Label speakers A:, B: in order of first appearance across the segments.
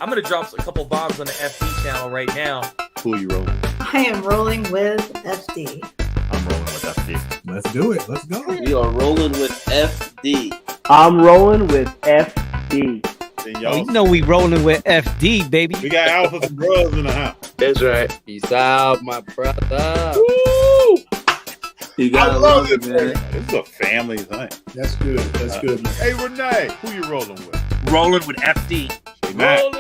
A: I'm going to drop a couple bombs on the FD channel right now.
B: Who are you rolling?
C: I am rolling with FD.
B: I'm rolling with FD.
D: Let's do it. Let's go.
E: We are rolling with FD.
F: I'm rolling with FD.
G: Oh, you know we rolling with FD, baby.
B: We got alpha and bros in the house.
E: That's right. Peace out, my brother.
B: Woo!
E: You gotta love it, man.
B: This is a family thing.
D: That's good. That's good, man.
B: Hey, Renee, who you rolling with?
A: Rolling with FD.
B: Hey, Matt.
E: Rolling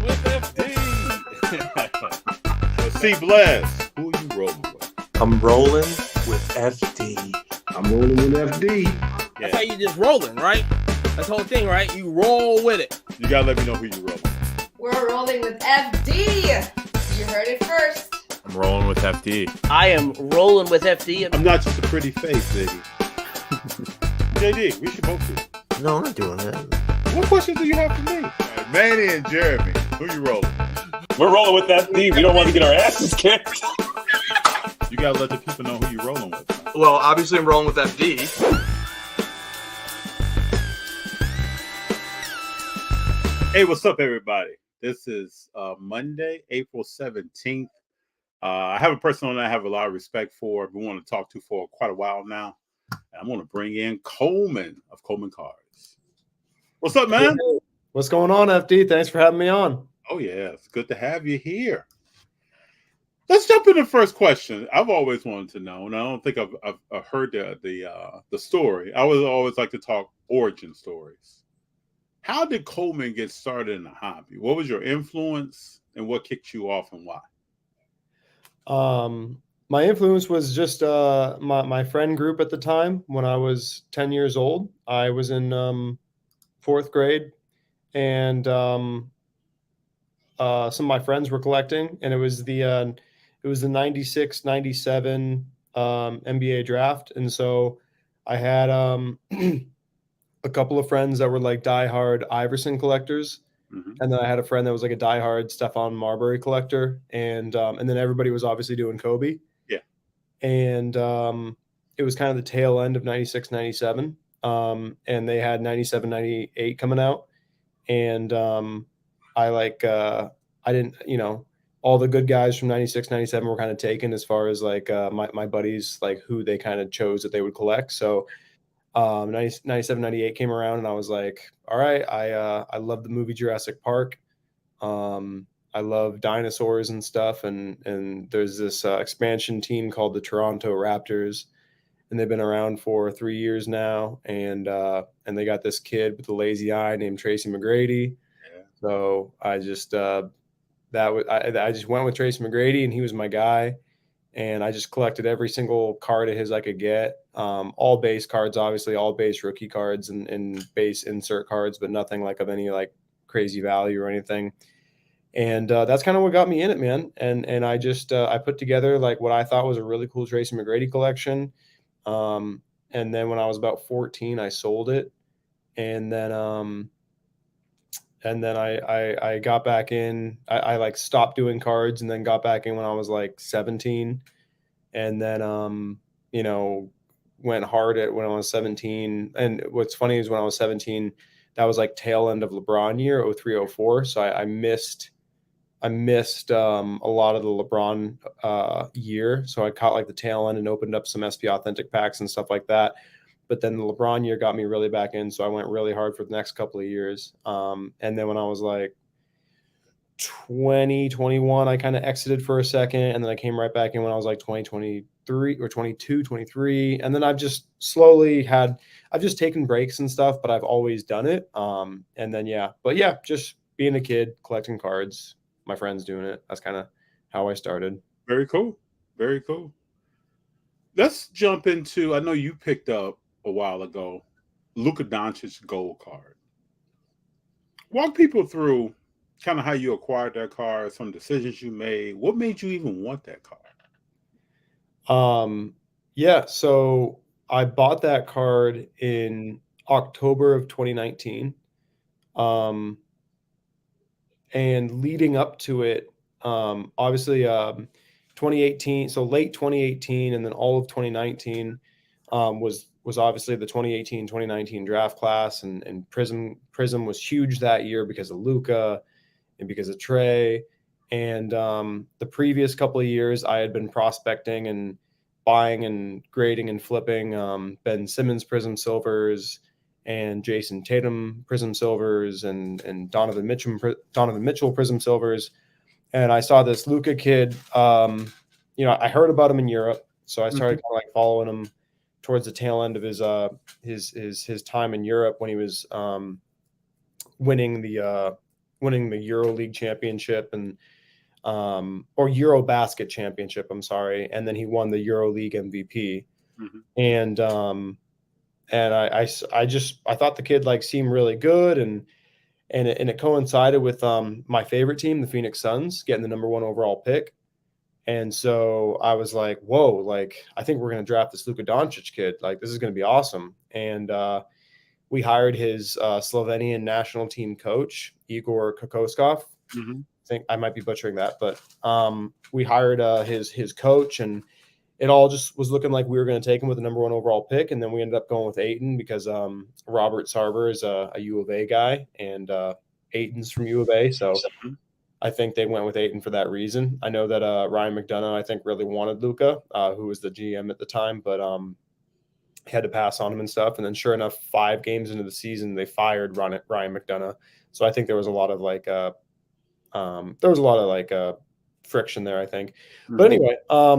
E: with FD.
B: C. Bless, who are you rolling with?
H: I'm rolling with FD.
D: I'm rolling with FD.
E: That's how you just rolling, right? That's the whole thing, right? You roll with it.
B: You gotta let me know who you rolling with.
I: We're rolling with FD. You heard it first.
J: I'm rolling with FD.
F: I am rolling with FD.
B: I'm not just a pretty face, baby. JD, we should both do it.
H: No, I'm not doing that.
B: What questions do you have for me? Right, Manny and Jeremy, who you rolling?
J: We're rolling with FD. We don't want to get our asses kicked.
B: You gotta let the people know who you rolling with. Man.
H: Well, obviously I'm rolling with FD.
B: Hey, what's up, everybody? This is Monday, April 17th. I have a person that I have a lot of respect for. We want to talk to for quite a while now. And I'm going to bring in Coleman of Coleman Cards. What's up, man?
K: What's going on, FD? Thanks for having me on.
B: Oh, yeah. It's good to have you here. Let's jump into the first question. I've always wanted to know, and I don't think I've heard the story. I would always like to talk origin stories. How did Coleman get started in the hobby? What was your influence, and what kicked you off, and why?
K: My influence was just my friend group at the time. When I was 10 years old, I was in fourth grade, and some of my friends were collecting, and it was the 96-97 NBA draft, and so I had a couple of friends that were like diehard Iverson collectors. Mm-hmm. And then I had a friend that was like a diehard Stephon Marbury collector. And then everybody was obviously doing Kobe.
B: Yeah.
K: And it was kind of the tail end of 96, 97. And they had 97, 98 coming out. And I didn't, all the good guys from 96, 97 were kind of taken as far as like my buddies, like who they kind of chose that they would collect. So 97, 98 came around, and I was like, all right, I love the movie Jurassic Park. I love dinosaurs and stuff. And there's this expansion team called the Toronto Raptors, and they've been around for 3 years now. And they got this kid with a lazy eye named Tracy McGrady. Yeah. So I just, I just went with Tracy McGrady, and he was my guy. And I just collected every single card of his I could get. All base cards, obviously, all base rookie cards and base insert cards, but nothing like of any like crazy value or anything. And that's kind of what got me in it, man. And I just I put together like what I thought was a really cool Tracy McGrady collection. And then when I was about 14, I sold it. And then I got back in. I like stopped doing cards and then got back in when I was like 17. And then, went hard at when I was 17. And what's funny is when I was 17, that was like tail end of LeBron year, 03, 04. So I missed a lot of the LeBron year. So I caught like the tail end and opened up some SP Authentic packs and stuff like that. But then the LeBron year got me really back in. So I went really hard for the next couple of years. And then when I was like 20, 21, I kind of exited for a second. And then I came right back in when I was like 20, 23 or 22, 23. And then I've just I've just taken breaks and stuff, but I've always done it. And then, just being a kid, collecting cards, my friends doing it. That's kind of how I started.
B: Very cool. Very cool. Let's jump into, I know you picked up a while ago, Luka Doncic gold card. Walk people through kind of how you acquired that card, some decisions you made. What made you even want that card?
K: So I bought that card in October of 2019. And leading up to it, obviously 2018, so late 2018 and then all of 2019 was obviously the 2018-2019 draft class, and Prism was huge that year because of Luka, and because of Trey. And the previous couple of years, I had been prospecting and buying and grading and flipping Ben Simmons Prism Silvers and Jason Tatum Prism Silvers and Donovan Mitchell Prism Silvers. And I saw this Luka kid. I heard about him in Europe, so I started kind of like following him towards the tail end of his time in Europe when he was winning the EuroLeague championship and or Eurobasket championship. I'm sorry, and then he won the EuroLeague MVP. And I thought the kid like seemed really good, and it coincided with my favorite team, the Phoenix Suns, getting the number 1 overall pick. And so I was like, whoa, like I think we're going to draft this Luka Doncic kid. Like this is going to be awesome. And we hired his Slovenian national team coach, Igor Kokoskov. I think I might be butchering that, but we hired his coach, and it all just was looking like we were going to take him with the number 1 overall pick. And then we ended up going with Ayton because Robert Sarver is a U of A guy, and Ayton's from U of A. So I think they went with Ayton for that reason. I know that Ryan McDonough, I think, really wanted Luka, who was the GM at the time, but had to pass on him and stuff. And then sure enough, 5 games into the season, they fired Ryan McDonough. So I think there was a lot of friction there, I think. But anyway,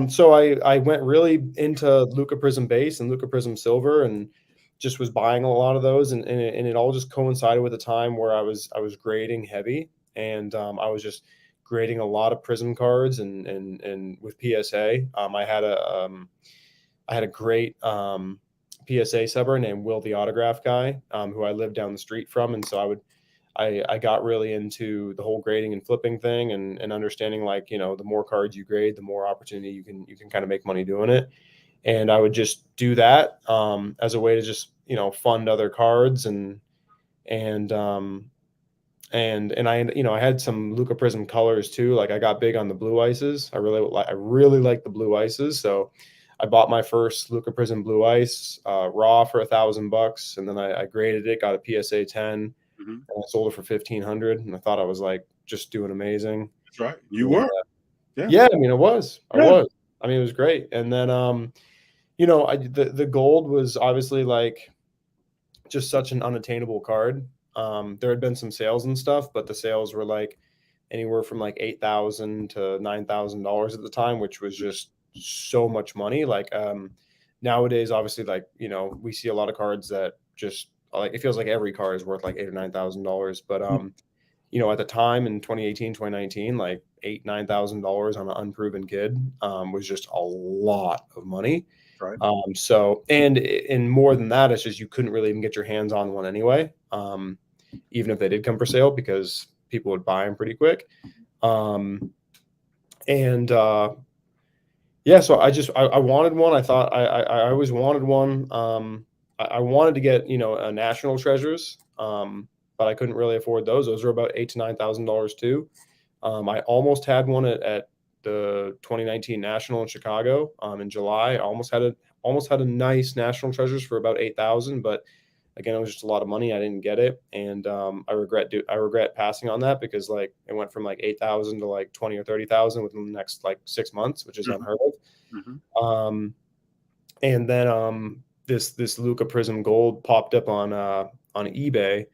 K: so I went really into Luka Prism Base and Luka Prism Silver and just was buying a lot of those. And it all just coincided with a time where I was grading heavy. And I was just grading a lot of Prism cards and with PSA. I had a great PSA subber named Will the Autograph Guy, who I lived down the street from. And so I got really into the whole grading and flipping thing and understanding like, the more cards you grade, the more opportunity you can kind of make money doing it. And I would just do that as a way to just, fund other cards and I had some Luka Prism colors too. Like I got big on the blue ices. I really like the blue ices. So I bought my first Luka Prism blue ice raw for $1,000, and then I graded it, got a PSA 10, and I sold it for $1,500. And I thought I was like just doing amazing.
B: That's right. You were.
K: Yeah. I mean, I was. I mean, it was great. And then the gold was obviously like just such an unattainable card. There had been some sales and stuff, but the sales were like anywhere from like $8,000 to $9,000 at the time, which was just so much money. Like nowadays, obviously, like we see a lot of cards that just like it feels like every card is worth like $8,000 or $9,000. But at the time in 2018, 2019, like $8,000-$9,000 on an unproven kid was just a lot of money.
B: Right.
K: So and more than that, it's just you couldn't really even get your hands on one anyway. Even if they did come for sale, because people would buy them pretty quick. So I wanted one. I thought I always wanted one. I wanted to get, a National Treasures, but I couldn't really afford those. Those are about $8,000 to $9,000 too. I almost had one at the 2019 National in Chicago in July. I almost had a nice National Treasures for about $8,000, but again, it was just a lot of money. I didn't get it, and I regret passing on that because like it went from like $8,000 to like $20,000 or $30,000 within the next like 6 months, which is unheard of. And then this Luka Prism Gold popped up on eBay,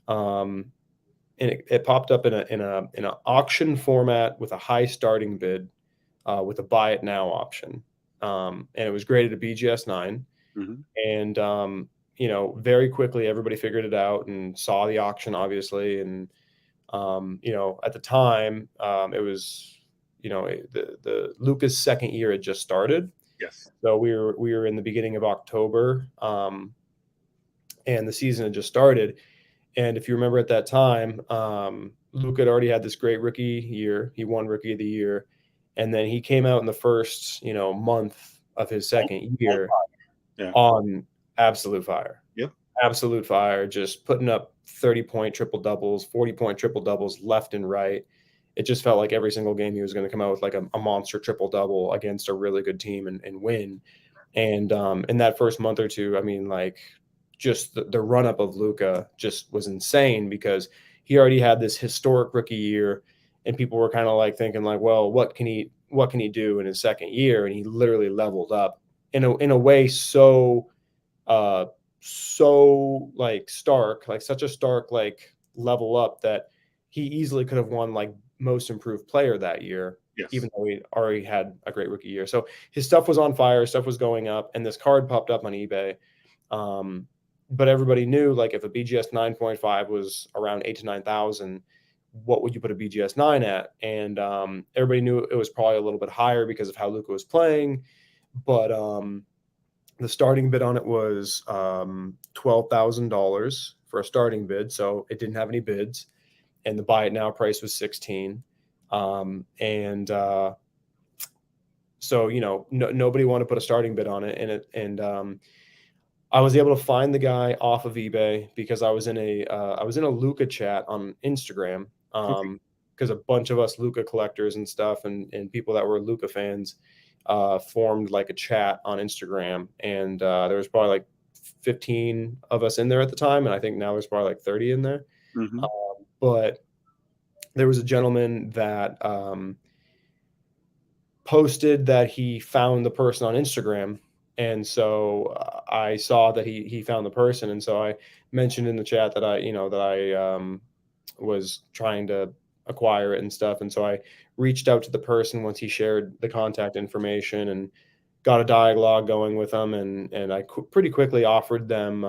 K: and it popped up in an auction format with a high starting bid, with a buy it now option, and it was graded a BGS 9, and very quickly everybody figured it out and saw the auction, obviously. And, at the time, it was, the Luka's second year had just started.
B: Yes.
K: So we were in the beginning of October, and the season had just started. And if you remember at that time, Luka had already had this great rookie year. He won Rookie of the Year. And then he came out in the first, month of his second year on absolute fire.
B: Yep.
K: Absolute fire, just putting up 30-point triple doubles, 40-point triple doubles left and right. It just felt like every single game he was going to come out with like a monster triple double against a really good team and win. And in that first month or two, I mean, like just the run up of Luka just was insane because he already had this historic rookie year, and people were kind of like thinking like, well, what can he do in his second year? And he literally leveled up in a way so like stark, like such a stark like level up that he easily could have won like most improved player that year.
B: Yes.
K: Even though he already had a great rookie year. So his stuff was on fire, stuff was going up, and this card popped up on eBay. But everybody knew like if a BGS 9.5 was around 8 to 9,000, what would you put a BGS 9 at? And everybody knew it was probably a little bit higher because of how Luka was playing. But the starting bid on it was $12,000 for a starting bid. So it didn't have any bids. And the buy it now price was 16. So, you know, nobody wanted to put a starting bid on it. And I was able to find the guy off of eBay because I was in a Luka chat on Instagram. Because a bunch of us Luka collectors and stuff and people that were Luka fans formed like a chat on Instagram. And there was probably like 15 of us in there at the time. And I think now there's probably like 30 in there. But there was a gentleman that posted that he found the person on Instagram. And so I saw that he found the person. And so I mentioned in the chat that I was trying to acquire it and stuff. And so I reached out to the person once he shared the contact information and got a dialogue going with them. And I pretty quickly offered them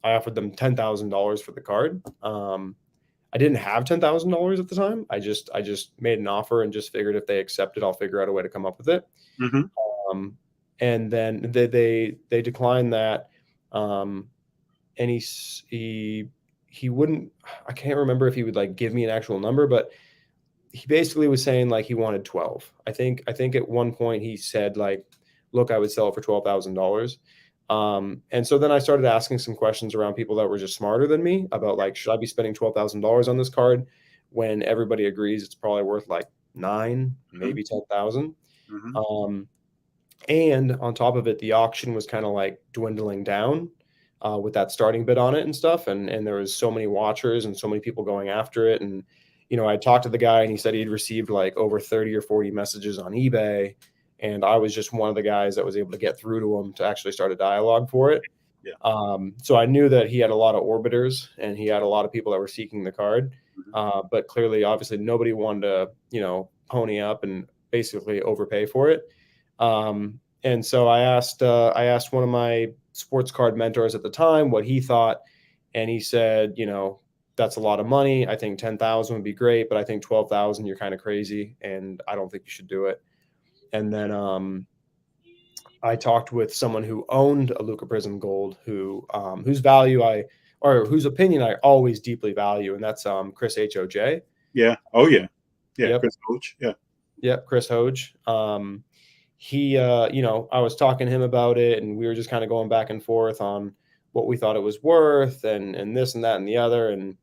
K: $10,000 for the card. I didn't have $10,000 at the time. I just made an offer and just figured if they accept it, I'll figure out a way to come up with it. And then they declined that. And he wouldn't, I can't remember if he would like give me an actual number, but he basically was saying like he wanted 12. I think at one point he said like, look, I would sell it for $12,000. And so then I started asking some questions around people that were just smarter than me about like, should I be spending $12,000 on this card when everybody agrees it's probably worth like 9, maybe 10,000. And on top of it, the auction was kind of like dwindling down with that starting bid on it and stuff. And there was so many watchers and so many people going after it. And, you know, I talked to the guy and he said he'd received like over 30 or 40 messages on eBay. And I was just one of the guys that was able to get through to him to actually start a dialogue for it. So I knew that he had a lot of orbiters and he had a lot of people that were seeking the card. But clearly, obviously, nobody wanted to, you know, pony up and basically overpay for it. And so I asked one of my sports card mentors at the time what he thought. And he said, you know, that's a lot of money. I think 10,000 would be great, but I think 12,000, you're kind of crazy. And I don't think you should do it. And then I talked with someone who owned a Luka Prism Gold, whose whose opinion I always deeply value, and that's Chris HOJ.
B: Yeah. Oh yeah. Yeah.
K: Yep.
B: Chris Hoge. Yeah.
K: Yep. Chris Hoge. He, you know, I was talking to him about it, and we were just kind of going back and forth on what we thought it was worth, and this and that and the other, and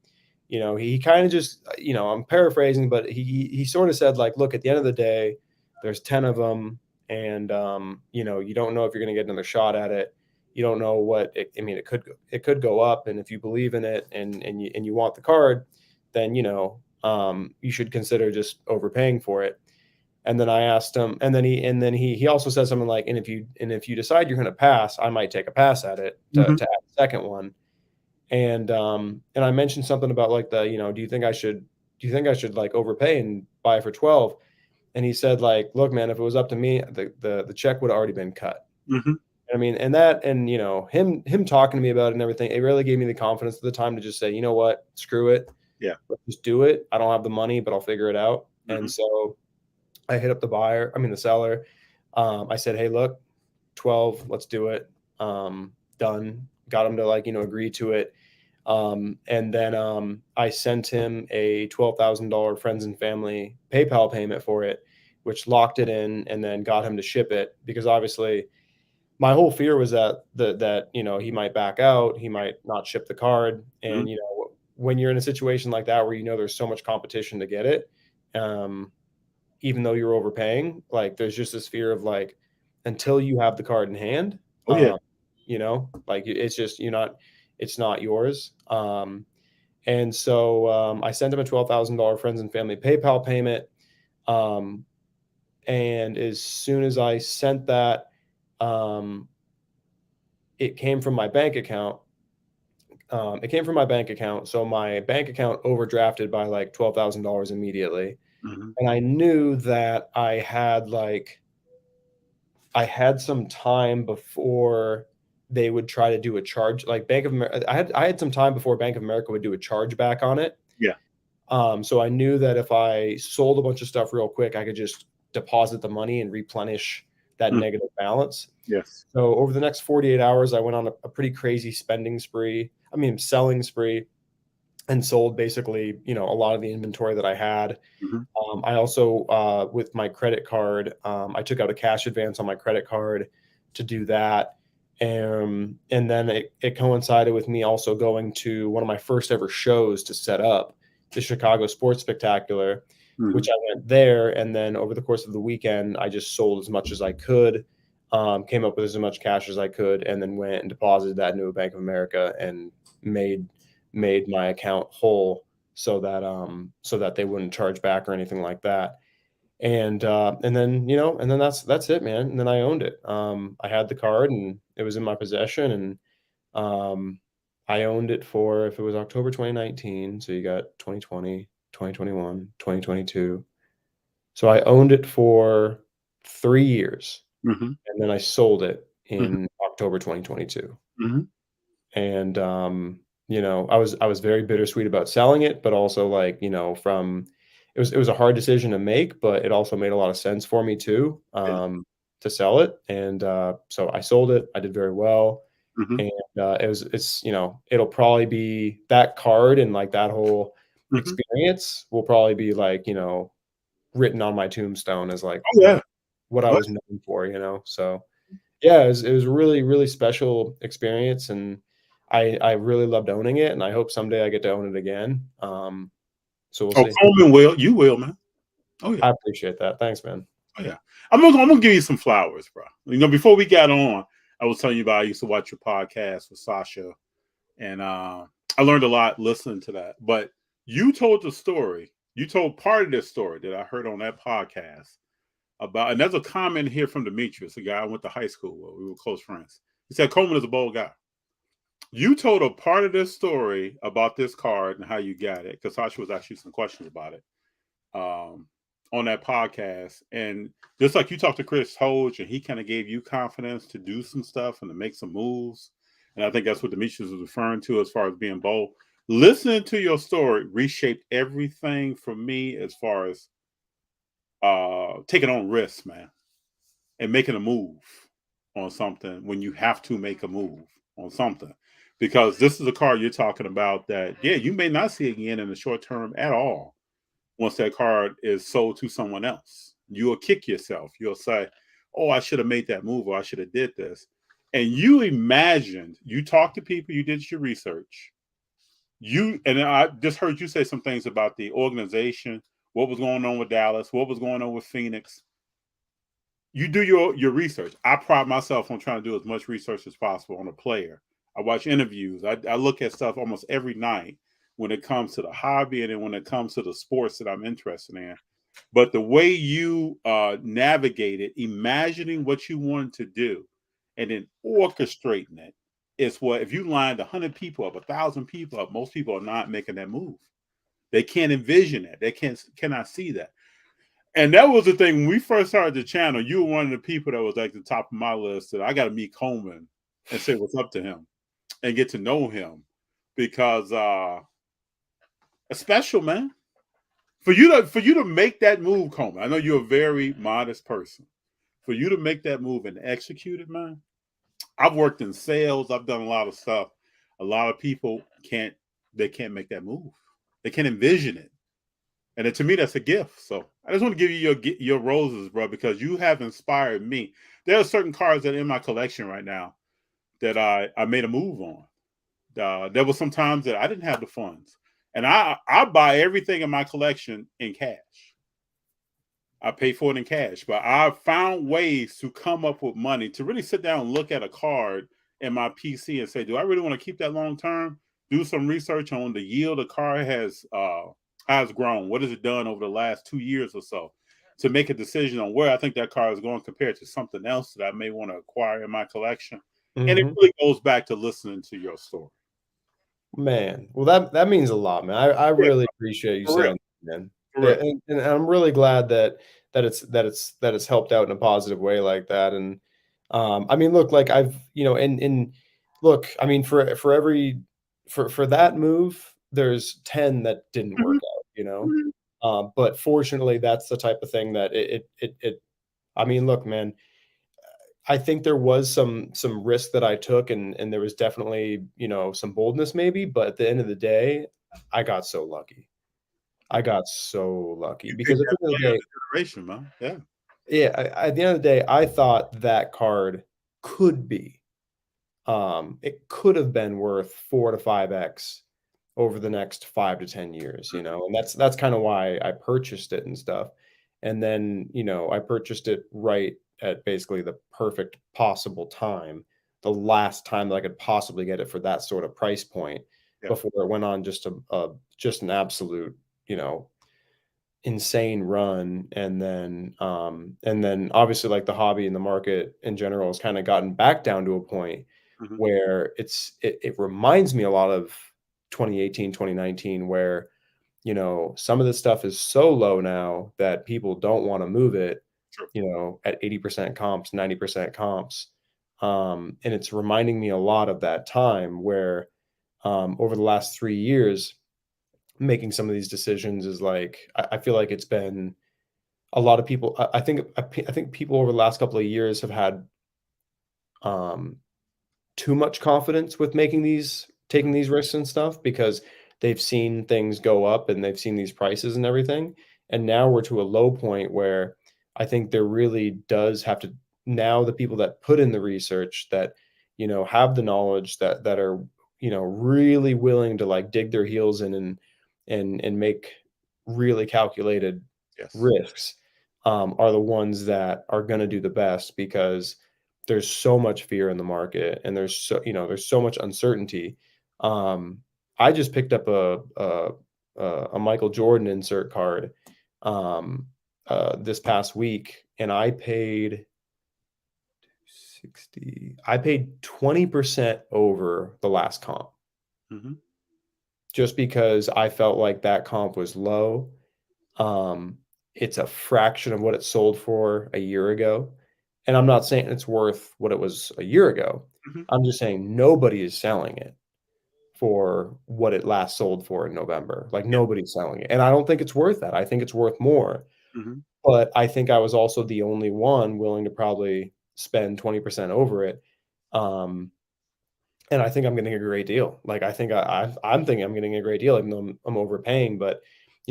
K: you know, he kind of just, you know, I'm paraphrasing, but he sort of said like, look, at the end of the day, there's 10 of them. And, you know, you don't know if you're going to get another shot at it. You don't know what it could go up. And if you believe in it and you want the card, then, you know, you should consider just overpaying for it. And then I asked him, and then he also said something like, and if you decide you're going to pass, I might take a pass at it to add a second one. And I mentioned something about like you know, do you think I should like overpay and buy it for 12? And he said, like, look, man, if it was up to me, the check would have already been cut. I mean, and you know, him talking to me about it and everything, it really gave me the confidence at the time to just say, you know what, screw it.
B: Yeah.
K: Let's just do it. I don't have the money, but I'll figure it out. And so I hit up the seller. I said, hey, look, 12, let's do it. Done. Got him to like, you know, agree to it. And then I sent him a $12,000 friends and family PayPal payment for it, which locked it in and then got him to ship it, because obviously my whole fear was that you know, he might back out, he might not ship the card. And you know, when you're in a situation like that where you know there's so much competition to get it, even though you're overpaying, like there's just this fear of like, until you have the card in hand, you know, like it's just, it's not yours. And so I sent him a $12,000 friends and family PayPal payment. And as soon as I sent that, it came from my bank account. So my bank account overdrafted by like $12,000 immediately.
B: Mhm.
K: And I knew that I had some time before they would try to do a charge, like Bank of America. I had some time before Bank of America would do a chargeback on it.
B: Yeah.
K: So I knew that if I sold a bunch of stuff real quick, I could just deposit the money and replenish that negative balance.
B: Yes.
K: So over the next 48 hours, I went on a pretty crazy selling spree, and sold basically, a lot of the inventory that I had.
B: Mhm.
K: I also, with my credit card, I took out a cash advance on my credit card to do that. And then it coincided with me also going to one of my first ever shows to set up, the Chicago Sports Spectacular, which I went there. And then over the course of the weekend, I just sold as much as I could, came up with as much cash as I could, and then went and deposited that into a Bank of America and made my account whole so that they wouldn't charge back or anything like that. And then that's it, man. And then I owned it. I had the card and it was in my possession, and I owned it for, if it was October 2019, so you got 2020, 2021, 2022. So I owned it for 3 years,
B: Mhm.
K: and then I sold it
B: Mhm.
K: in October 2022.
B: Mhm.
K: And I was very bittersweet about selling it, but also it was a hard decision to make, but it also made a lot of sense for me too, to sell it. And so I sold it. I did very well.
B: Mhm.
K: And it'll probably be that card, and like that whole
B: Mhm.
K: experience will probably be written on my tombstone as
B: Oh, yeah.
K: what I was known for, so yeah, it was a really, really special experience, and I really loved owning it, and I hope someday I get to own it again. So we'll
B: Oh,
K: see.
B: Coleman will. You will, man. Oh, yeah.
K: I appreciate that. Thanks, man.
B: Oh, yeah. I'm gonna give you some flowers, bro. Before we got on, I was telling you about I used to watch your podcast with Sasha, and I learned a lot listening to that. But you told the story. You told part of this story that I heard on that podcast about, and there's a comment here from Demetrius, a guy I went to high school with. We were close friends. He said Coleman is a bold guy. You told a part of this story about this card and how you got it, because Sasha was asking some questions about it on that podcast. And just like you talked to Chris Hodge, and he kind of gave you confidence to do some stuff and to make some moves. And I think that's what Demetrius was referring to as far as being bold. Listening to your story reshaped everything for me as far as taking on risks, man, and making a move on something when you have to make a move on something. Because this is a car you're talking about that, yeah, you may not see again in the short term at all. Once that card is sold to someone else, you'll kick yourself. You'll say, oh, I should have made that move, or I should have did this. And you imagined, you talked to people, you did your research. And I just heard you say some things about the organization, what was going on with Dallas, what was going on with Phoenix. You do your research. I pride myself on trying to do as much research as possible on a player. I watch interviews. I look at stuff almost every night when it comes to the hobby and then when it comes to the sports that I'm interested in. But the way you navigated, imagining what you wanted to do and then orchestrating it is what, if you lined 100 people up, 1,000 people up, most people are not making that move. They can't envision it. They cannot see that. And that was the thing. When we first started the channel, you were one of the people that was like the top of my list that I got to meet Coleman and say what's up to him and get to know him, because it's special, man. For you to make that move, Coleman. I know you're a very modest person. For you to make that move and execute it, man. I've worked in sales. I've done a lot of stuff. A lot of people can't make that move. They can't envision it. And to me, that's a gift. So I just want to give you your roses, bro, because you have inspired me. There are certain cards that are in my collection right now that I made a move on. There were some times that I didn't have the funds. And I buy everything in my collection in cash. I pay for it in cash. But I found ways to come up with money to really sit down and look at a card in my PC and say, do I really want to keep that long term? do some research on the yield a car has grown. What has it done over the last 2 years or so to make a decision on where I think that car is going compared to something else that I may want to acquire in my collection. And it really goes back to listening to your story.
K: Man, well, that means a lot, man. I really appreciate you saying that, man. And I'm really glad that it's helped out in a positive way like that. And I mean, look, like I've, and look, I mean, for that move, there's 10 that didn't work out, but fortunately, that's the type of thing that I mean, look, man, I think there was some risk that I took, and there was definitely, some boldness maybe, but at the end of the day, I got so lucky. Because at the end of the day,
B: generation, man. Yeah.
K: Yeah, at the end of the day, I thought that card could be, it could have been worth 4 to 5x over the next 5 to 10 years, and that's kind of why I purchased it and stuff. And then, I purchased it right at basically the perfect possible time, the last time that I could possibly get it for that sort of price point before it went on just an absolute, insane run. And then obviously, like, the hobby and the market in general has kind of gotten back down to a point where it reminds me a lot of 2018, 2019, where, some of this stuff is so low now that people don't want to move it, at 80% comps, 90% comps. And it's reminding me a lot of that time where, over the last 3 years, making some of these decisions is like, I feel like it's been a lot of people. I think people over the last couple of years have had too much confidence with taking these risks and stuff, because they've seen things go up and they've seen these prices and everything. And now we're to a low point where I think there really does have to, now the people that put in the research, that, have the knowledge, that are, really willing to, like, dig their heels in and make really calculated risks, are the ones that are going to do the best, because there's so much fear in the market and there's so much uncertainty. I just picked up a Michael Jordan insert card this past week, and I paid 20% over the last comp. Just because I felt like that comp was low. It's a fraction of what it sold for a year ago. And I'm not saying it's worth what it was a year ago. I'm just saying nobody is selling it for what it last sold for in November. Like, nobody's selling it. And I don't think it's worth that. I think it's worth more. But I think I was also the only one willing to probably spend 20% over it. And I think I'm getting a great deal. Like, I think I'm thinking I'm getting a great deal, even though I'm overpaying. But,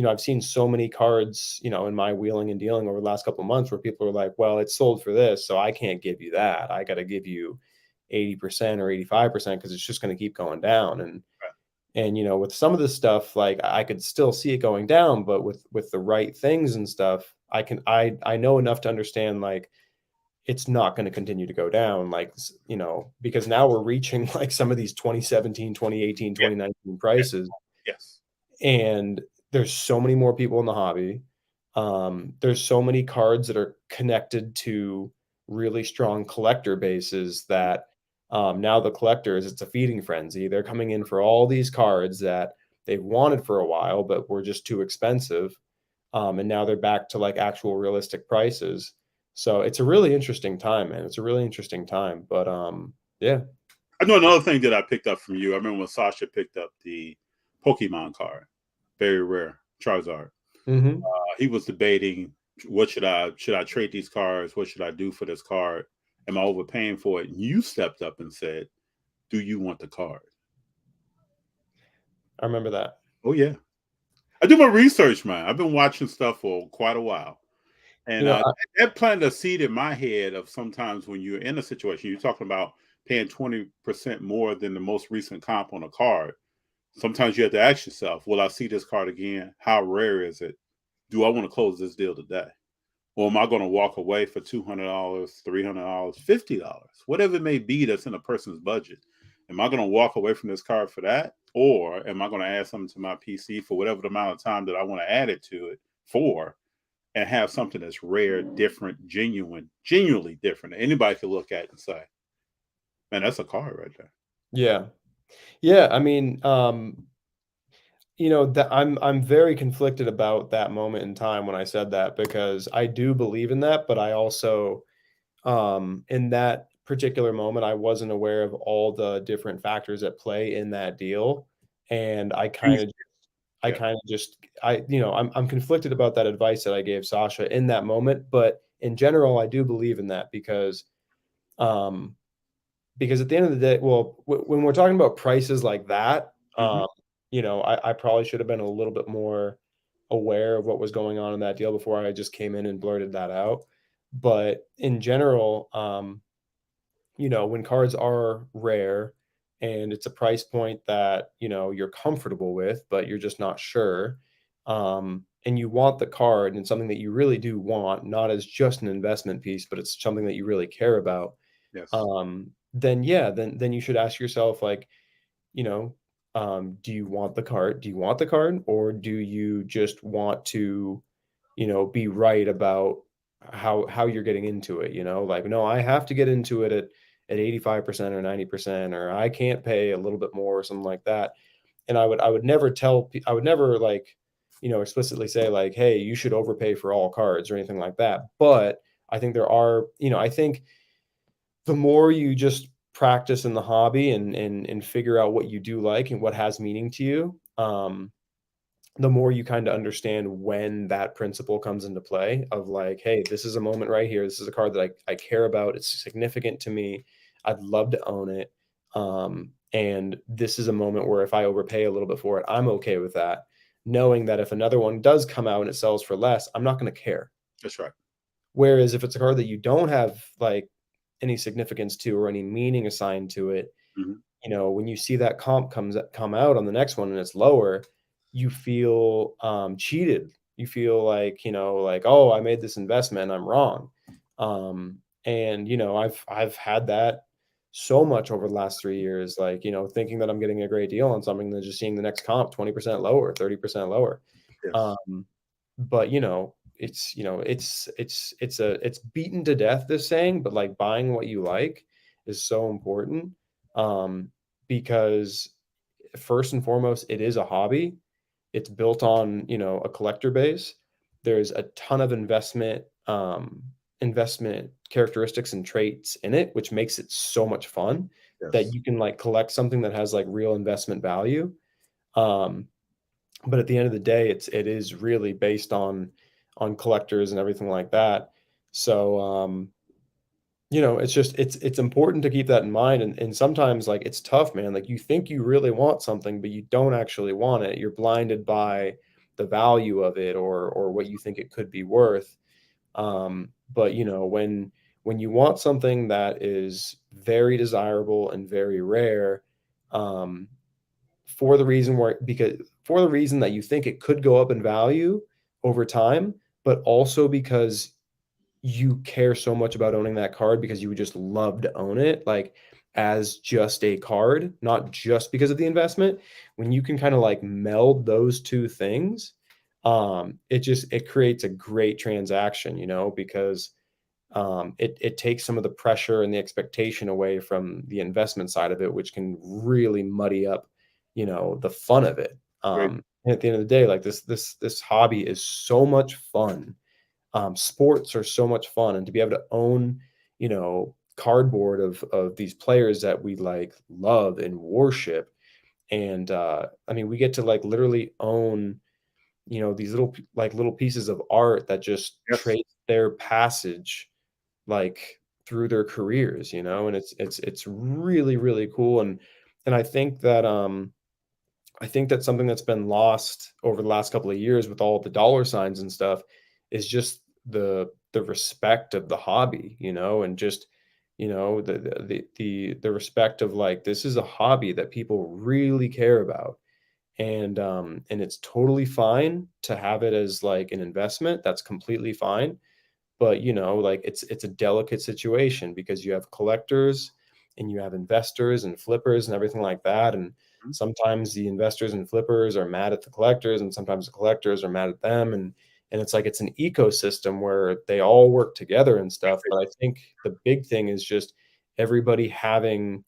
K: I've seen so many cards, in my wheeling and dealing over the last couple of months, where people are like, well, it's sold for this, so I can't give you that. I got to give you 80% or 85% because it's just going to keep going down. And with some of this stuff, like, I could still see it going down, but with the right things and stuff, I know enough to understand, like, it's not going to continue to go down, like, because now we're reaching, like, some of these 2017, 2018, 2019 prices. And there's so many more people in the hobby. There's so many cards that are connected to really strong collector bases that now the collectors, it's a feeding frenzy. They're coming in for all these cards that they've wanted for a while, but were just too expensive. And now they're back to, like, actual realistic prices. So it's a really interesting time, man. It's a really interesting time. But yeah.
B: I know another thing that I picked up from you. I remember when Sasha picked up the Pokemon card, very rare Charizard. He was debating, what should I trade these cards? What should I do for this card? Am I overpaying for it? And you stepped up and said, do you want the card?
K: I remember that.
B: Oh, yeah. I do my research, man. I've been watching stuff for quite a while. And that planted a seed in my head of sometimes when you're in a situation, you're talking about paying 20% more than the most recent comp on a card. Sometimes you have to ask yourself, will I see this card again? How rare is it? Do I want to close this deal today? Or am I going to walk away for $200, $300, $50, whatever it may be that's in a person's budget? Am I going to walk away from this card for that? or am I going to add something to my PC for whatever the amount of time that I want to add it to it for, and have something that's rare, different, genuinely different. Anybody can look at it and say, man, that's a card right there.
K: Yeah. Yeah. I mean, that I'm very conflicted about that moment in time when I said that, because I do believe in that, but I also, in that particular moment, I wasn't aware of all the different factors at play in that deal. And I kind of just, I'm conflicted about that advice that I gave Sasha in that moment, but in general, I do believe in that um, because at the end of the day, well, when we're talking about prices like that, I probably should have been a little bit more aware of what was going on in that deal before I just came in and blurted that out. But in general, when cards are rare and it's a price point that, you're comfortable with, but you're just not sure, and you want the card and something that you really do want, not as just an investment piece, but it's something that you really care about,
B: Yes.
K: then yeah, then you should ask yourself, like, you know, do you want the card? Do you want the card, or do you just want to, be right about how you're getting into it? Like, no, I have to get into it at 85% or 90%, or I can't pay a little bit more or something like that. And I would never I would never, like, explicitly say, like, hey, you should overpay for all cards or anything like that. But I think I think the more you just practice in the hobby and figure out what you do like and what has meaning to you, the more you kind of understand when that principle comes into play of, like, hey, this is a moment right here. This is a card that I care about. It's significant to me. I'd love to own it. And this is a moment where if I overpay a little bit for it, I'm okay with that. Knowing that if another one does come out and it sells for less, I'm not going to care.
B: That's right.
K: Whereas if it's a card that you don't have, like, any significance to or any meaning assigned to it, when you see that comp come out on the next one and it's lower, you feel cheated. You feel like, like, oh, I made this investment, I'm wrong. And I've had that so much over the last 3 years, like, thinking that I'm getting a great deal on something, then just seeing the next comp 20% lower, 30% lower.
B: Yes.
K: But it's beaten to death, this saying, but, like, buying what you like is so important, because first and foremost, it is a hobby. It's built on, a collector base. There's a ton of investment characteristics and traits in it, which makes it so much fun that you can, like, collect something that has, like, real investment value. But at the end of the day, it is really based on collectors and everything like that. So, it's important to keep that in mind. And sometimes, like, it's tough, man. Like, you think you really want something, but you don't actually want it. You're blinded by the value of it or what you think it could be worth. But when you want something that is very desirable and very rare, for the reason that you think it could go up in value over time, but also because you care so much about owning that card because you would just love to own it, like, as just a card, not just because of the investment. When you can kind of, like, meld those two things, it creates a great transaction, because it takes some of the pressure and the expectation away from the investment side of it, which can really muddy up, the fun of it. And at the end of the day, like, this hobby is so much fun. Sports are so much fun, and to be able to own, cardboard of these players that we, like, love and worship. And I mean, we get to, like, literally own, these little pieces of art that just trace their passage, like, through their careers, and it's really, really cool. And I think that's something that's been lost over the last couple of years with all the dollar signs and stuff, is just the respect of the hobby, and just, the respect of, like, this is a hobby that people really care about. And it's totally fine to have it as, like, an investment. That's completely fine. But, like, it's a delicate situation because you have collectors and you have investors and flippers and everything like that. And sometimes the investors and flippers are mad at the collectors, and sometimes the collectors are mad at them, and it's like it's an ecosystem where they all work together and stuff. But I think the big thing is just everybody having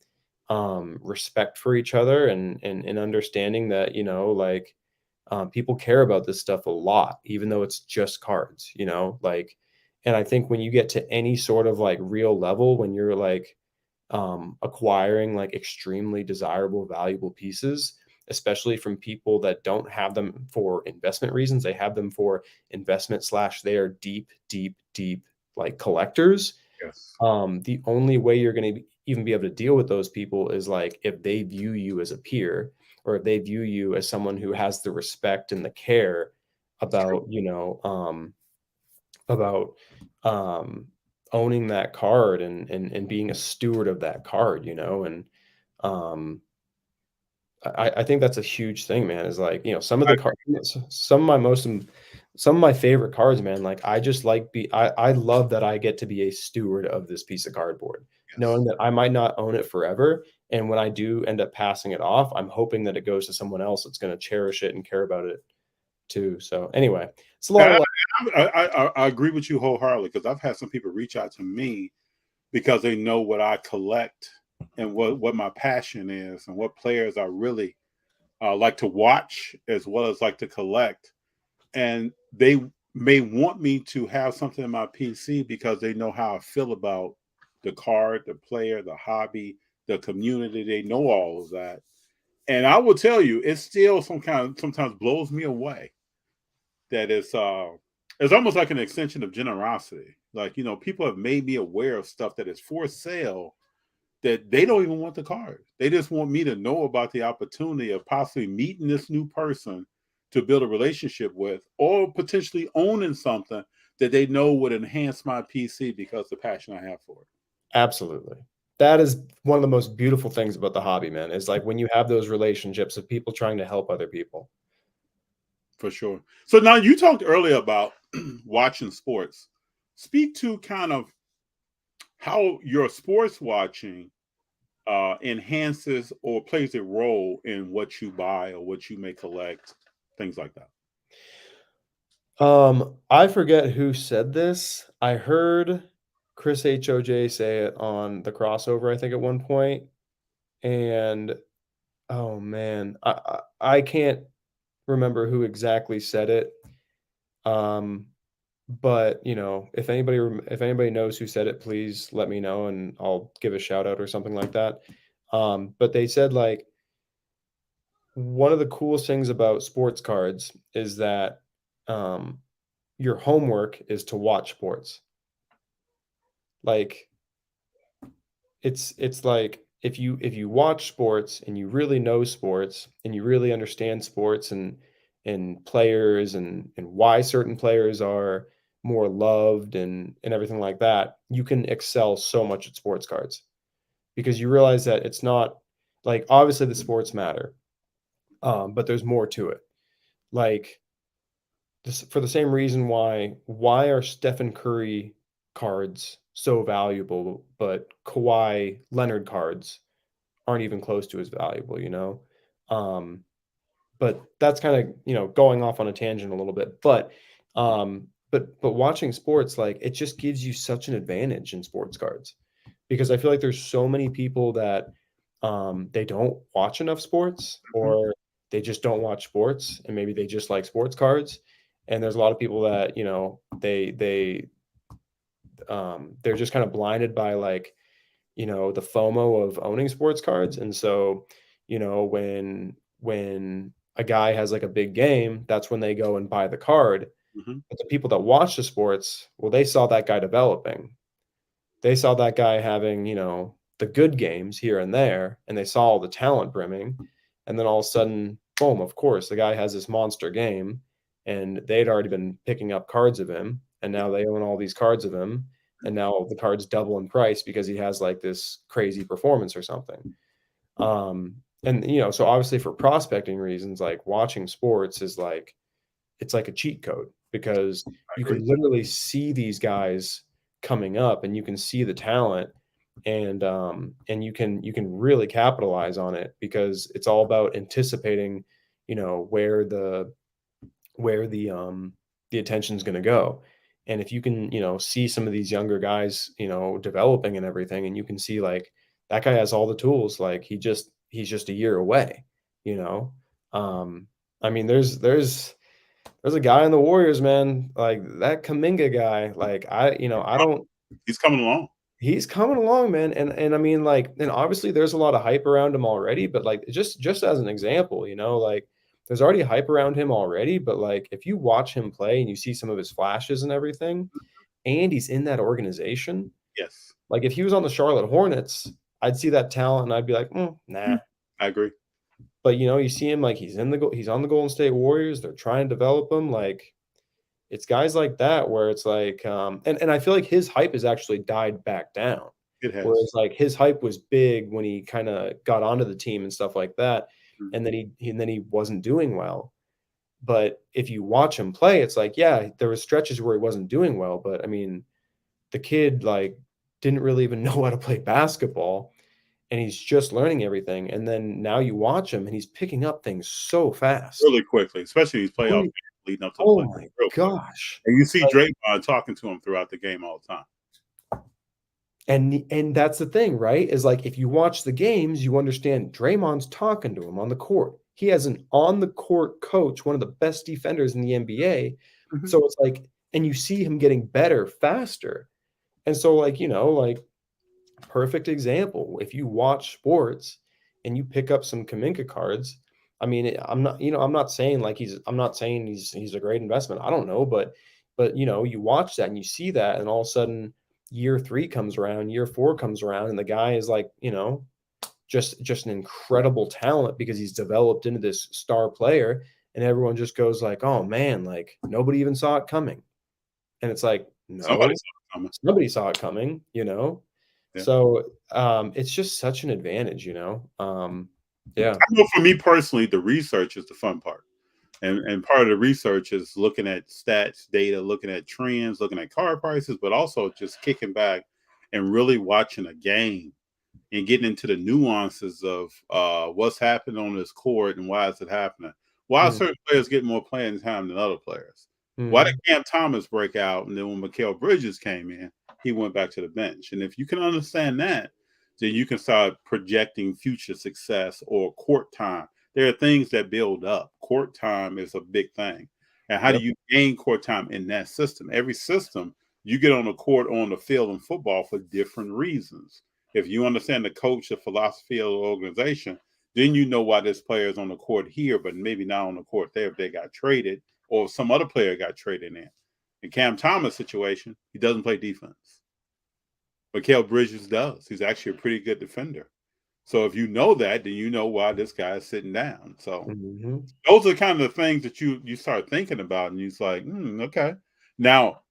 K: respect for each other and understanding that, like people care about this stuff a lot, even though it's just cards, like, and I think when you get to any sort of like real level, when you're like acquiring like extremely desirable, valuable pieces, especially from people that don't have them for investment reasons, they have them for investment / they are deep, deep, deep like collectors.
B: Yes.
K: The only way you're going to even be able to deal with those people is like if they view you as a peer, or if they view you as someone who has the respect and the care about, about owning that card and being a steward of that card, and um, I think that's a huge thing, man. Is like, some of the cards, some of my favorite cards, man. Like I just like I love that I get to be a steward of this piece of cardboard, knowing that I might not own it forever. And when I do end up passing it off, I'm hoping that it goes to someone else that's going to cherish it and care about it too. So anyway, it's a lot of
B: I agree with you wholeheartedly, because I've had some people reach out to me because they know what I collect and what my passion is and what players I really like to watch as well as like to collect. And they may want me to have something in my PC because they know how I feel about the card, the player, the hobby, the community. They know all of that. And I will tell you, it still sometimes blows me away that it's almost like an extension of generosity. Like, people have made me aware of stuff that is for sale that they don't even want the card. They just want me to know about the opportunity of possibly meeting this new person to build a relationship with, or potentially owning something that they know would enhance my PC because of the passion I have for it.
K: Absolutely. That is one of the most beautiful things about the hobby, man, is like when you have those relationships of people trying to help other people.
B: For sure. So now you talked earlier about watching sports. Speak to kind of how your sports watching enhances or plays a role in what you buy or what you may collect, things like that.
K: I forget who said this. I heard Chris HOJ say it on the crossover, I think, at one point. And oh man, I can't remember who exactly said it. But if anybody knows who said it, please let me know and I'll give a shout out or something like that. But they said like one of the coolest things about sports cards is that your homework is to watch sports. Like it's like if you watch sports and you really know sports and you really understand sports and players and why certain players are more loved and everything like that, you can excel so much at sports cards because you realize that it's not like obviously the sports matter, but there's more to it. Like this, for the same reason why are Stephen Curry cards so valuable, but Kawhi Leonard cards aren't even close to as valuable, but that's kind of, going off on a tangent a little bit, but watching sports, like it just gives you such an advantage in sports cards because I feel like there's so many people that they don't watch enough sports or they just don't watch sports and maybe they just like sports cards. And there's a lot of people that, they're just kind of blinded by like, the FOMO of owning sports cards. And so, when a guy has like a big game, that's when they go and buy the card. But the people that watch the sports, well, they saw that guy developing. They saw that guy having, the good games here and there, and they saw all the talent brimming. And then all of a sudden, boom, of course, the guy has this monster game, and they'd already been picking up cards of him, and now they own all these cards of him, and now the cards double in price because he has like this crazy performance or something. And so obviously for prospecting reasons, like watching sports is like it's like a cheat code because you can literally see these guys coming up and you can see the talent and you can really capitalize on it because it's all about anticipating, where the attention's going to go. And if you can, see some of these younger guys, developing and everything, and you can see like that guy has all the tools, like he's just a year away, you know. I mean, there's a guy in the Warriors, man, like that Kaminga guy. Like I don't.
B: He's coming along.
K: He's coming along, man, and I mean, like, and obviously there's a lot of hype around him already, but like just as an example, like there's already hype around him already, but like if you watch him play and you see some of his flashes and everything, and he's in that organization,
B: Yes,
K: like if he was on the Charlotte Hornets, I'd see that talent and I'd be like, nah.
B: I agree.
K: But you see him like he's on the Golden State Warriors. They're trying to develop him. Like it's guys like that where it's like, and I feel like his hype has actually died back down.
B: It has.
K: Whereas like his hype was big when he kind of got onto the team and stuff like that, and then he wasn't doing well. But if you watch him play, it's like, yeah, there were stretches where he wasn't doing well, but I mean, the kid like didn't really even know how to play basketball, and he's just learning everything. And then now you watch him, and he's picking up things so fast,
B: really quickly, especially these playoff games leading up to.
K: Oh my gosh!
B: And you see Draymond talking to him throughout the game all the time.
K: And that's the thing, right? Is like if you watch the games, you understand Draymond's talking to him on the court. He has an on-the-court coach, one of the best defenders in the NBA.
B: Mm-hmm.
K: So it's like, and you see him getting better faster. And so like, like perfect example. If you watch sports and you pick up some Kaminga cards, I mean, I'm not saying like he's a great investment. I don't know, but you watch that and you see that, and all of a sudden year 3 comes around, year 4 comes around, and the guy is like, just an incredible talent because he's developed into this star player, and everyone just goes like, oh man, like nobody even saw it coming. And it's like, no, somebody saw it coming, Yeah. So it's just such an advantage, Yeah.
B: I know for me personally, the research is the fun part. And part of the research is looking at stats, data, looking at trends, looking at car prices, but also just kicking back and really watching a game and getting into the nuances of what's happening on this court and why is it happening. Why are certain players getting more playing time than other players? Why did Cam Thomas break out? And then when Mikal Bridges came in, he went back to the bench. And if you can understand that, then you can start projecting future success or court time. There are things that build up. Court time is a big thing. And how do you gain court time in that system? Every system, you get on the court, on the field in football for different reasons. If you understand the coach, the philosophy of the organization, then you know why this player is on the court here, but maybe not on the court there if they got traded or some other player got traded in. In Cam Thomas' situation, he doesn't play defense. Mikal Bridges does. He's actually a pretty good defender. So if you know that, then you know why this guy is sitting down. So those are kind of the things that you start thinking about, and you're like, okay. Now,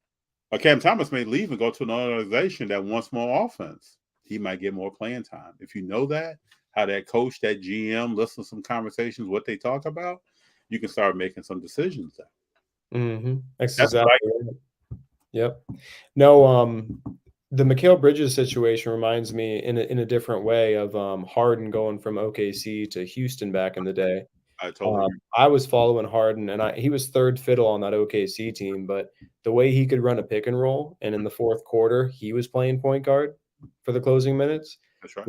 B: Cam Thomas may leave and go to an organization that wants more offense. He might get more playing time. If you know that, how that coach, that GM, listen to some conversations, what they talk about, you can start making some decisions there.
K: That's exactly right. Yep. No, the Mikal Bridges situation reminds me in a different way of Harden going from OKC to Houston back in the day. I was following Harden, and he was third fiddle on that OKC team, but the way he could run a pick and roll, and in the fourth quarter, he was playing point guard for the closing minutes.
B: That's right.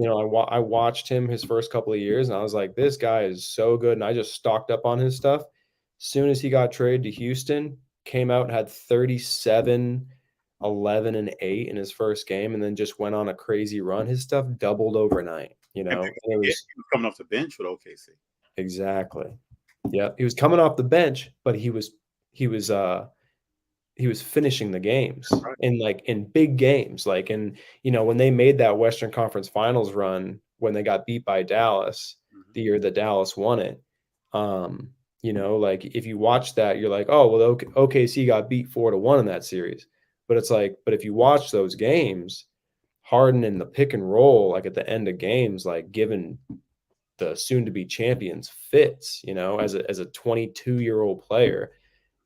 K: I watched him his first couple of years, and I was like, this guy is so good, and I just stocked up on his stuff. As soon as he got traded to Houston, came out and had 37, 11, and 8 in his first game, and then just went on a crazy run. His stuff doubled overnight, And it
B: was, he was coming off the bench with OKC.
K: Exactly. Yeah, he was coming off the bench, but he was finishing the games in big games, when they made that Western Conference Finals run when they got beat by Dallas the year that Dallas won it. If you watch that, you're like, oh well, OKC got beat 4-1 in that series, but it's like, but if you watch those games, Harden in the pick and roll, at the end of games, given the soon-to-be champions fits, as a 22-year-old player.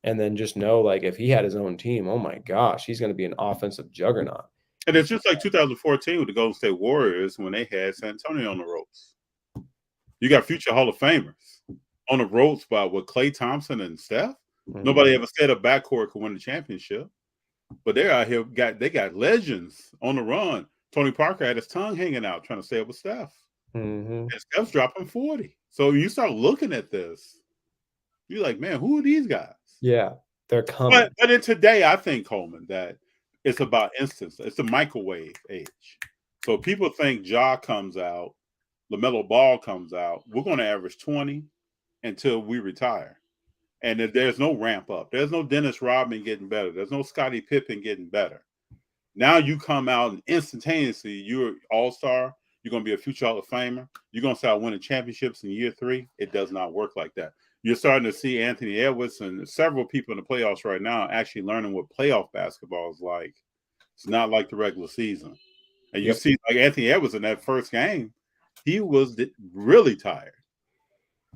K: And then just know, if he had his own team, oh my gosh, he's going to be an offensive juggernaut.
B: And it's just like 2014 with the Golden State Warriors when they had San Antonio on the ropes. You got future Hall of Famers on the ropes by with Klay Thompson and Steph. Nobody ever said a backcourt could win the championship, but they're out here. They got legends on the run. Tony Parker had his tongue hanging out trying to stay up with Steph. And Steph's dropping 40. So you start looking at this, you're like, man, who are these guys?
K: Yeah, they're coming.
B: But in today, I think, Coleman, that it's about instance. It's the microwave age. So people think Ja comes out, LaMelo Ball comes out. We're going to average 20 until we retire. And if there's no ramp up, there's no Dennis Rodman getting better. There's no Scottie Pippen getting better. Now you come out and instantaneously, you're all-star. You're going to be a future Hall of Famer. You're going to start winning championships in year 3. It does not work like that. You're starting to see Anthony Edwards and several people in the playoffs right now actually learning what playoff basketball is like. It's not like the regular season. And you see, like Anthony Edwards in that first game, he was really tired.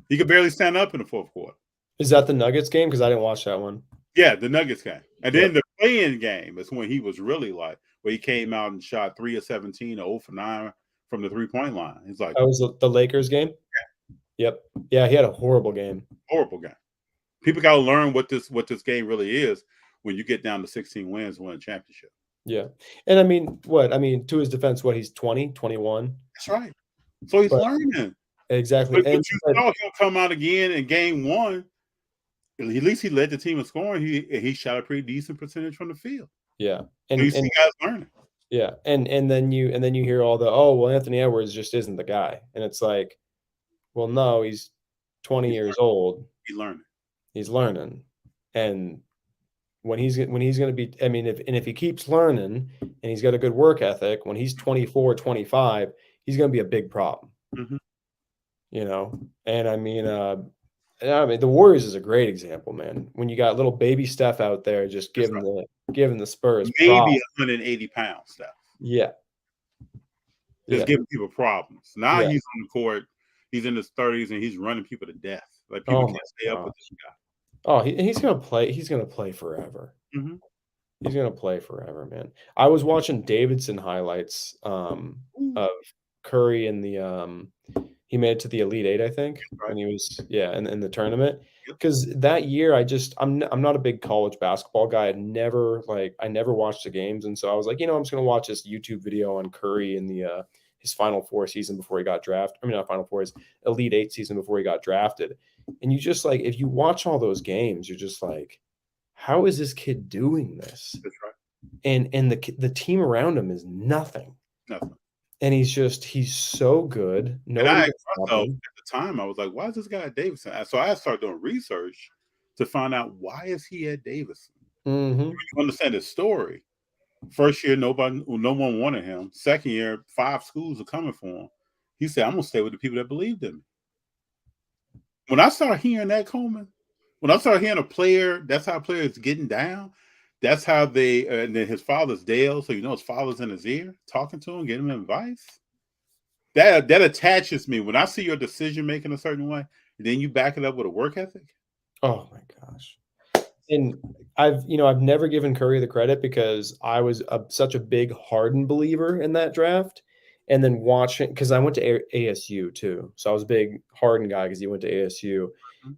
B: He could barely stand up in the fourth quarter.
K: Is that the Nuggets game? Because I didn't watch that one.
B: Yeah, the Nuggets game. And then the play-in game is when he was really like, where he came out and shot 3 of 17 or 0 for 9 from the three-point line. He's like,
K: that was the Lakers game?
B: Yeah.
K: Yep. Yeah, he had a horrible game.
B: Horrible game. People got to learn what this game really is when you get down to 16 wins and win a championship.
K: Yeah. And I mean, to his defense, he's 20, 21?
B: That's right. So he's learning.
K: Exactly.
B: But you saw him come out again in game 1. At least he led the team in scoring. He shot a pretty decent percentage from the field.
K: Yeah.
B: And you see guys learning.
K: Yeah. And then you hear all the, Anthony Edwards just isn't the guy. And it's like, well, no, he's 20 years old. He's learning. And when he's going to be, I mean, if he keeps learning and he's got a good work ethic, when he's 24, 25, he's going to be a big problem. You know? And I mean, the Warriors is a great example, man. When you got little baby Steph out there, just giving the Spurs
B: maybe
K: props.
B: 180 pounds Steph.
K: Yeah,
B: just giving people problems. Now he's on the court. He's in his 30s and he's running people to death. Like people can't stay up with this guy.
K: Oh, he's gonna play. He's gonna play forever. He's gonna play forever, man. I was watching Davidson highlights of Curry in the he made it to the Elite Eight, I think, when he was in the tournament. Because that year, I'm not a big college basketball guy. I never watched the games, and so I was like, I'm just gonna watch this YouTube video on Curry in the his Final Four season before he got drafted. I mean, not Final Four, his Elite Eight season before he got drafted. And you just like, if you watch all those games, you're just like, how is this kid doing this?
B: That's right.
K: And the team around him is nothing. And he's so good.
B: And I asked myself at the time, I was like, why is this guy at Davidson? So I started doing research to find out why is he at Davidson. You understand his story. First year, no one wanted him. Second year, 5 schools are coming for him. He said, I'm going to stay with the people that believed in me. When I started hearing that, Coleman, when I started hearing that's how a player is getting down. That's how and then his father's Dale. So, his father's in his ear, talking to him, giving him advice. That attaches me. When I see your decision making a certain way, and then you back it up with a work ethic.
K: Oh my gosh. And I've never given Curry the credit because I was such a big Harden believer in that draft. And then watching, because I went to ASU too. So I was a big Harden guy because he went to ASU.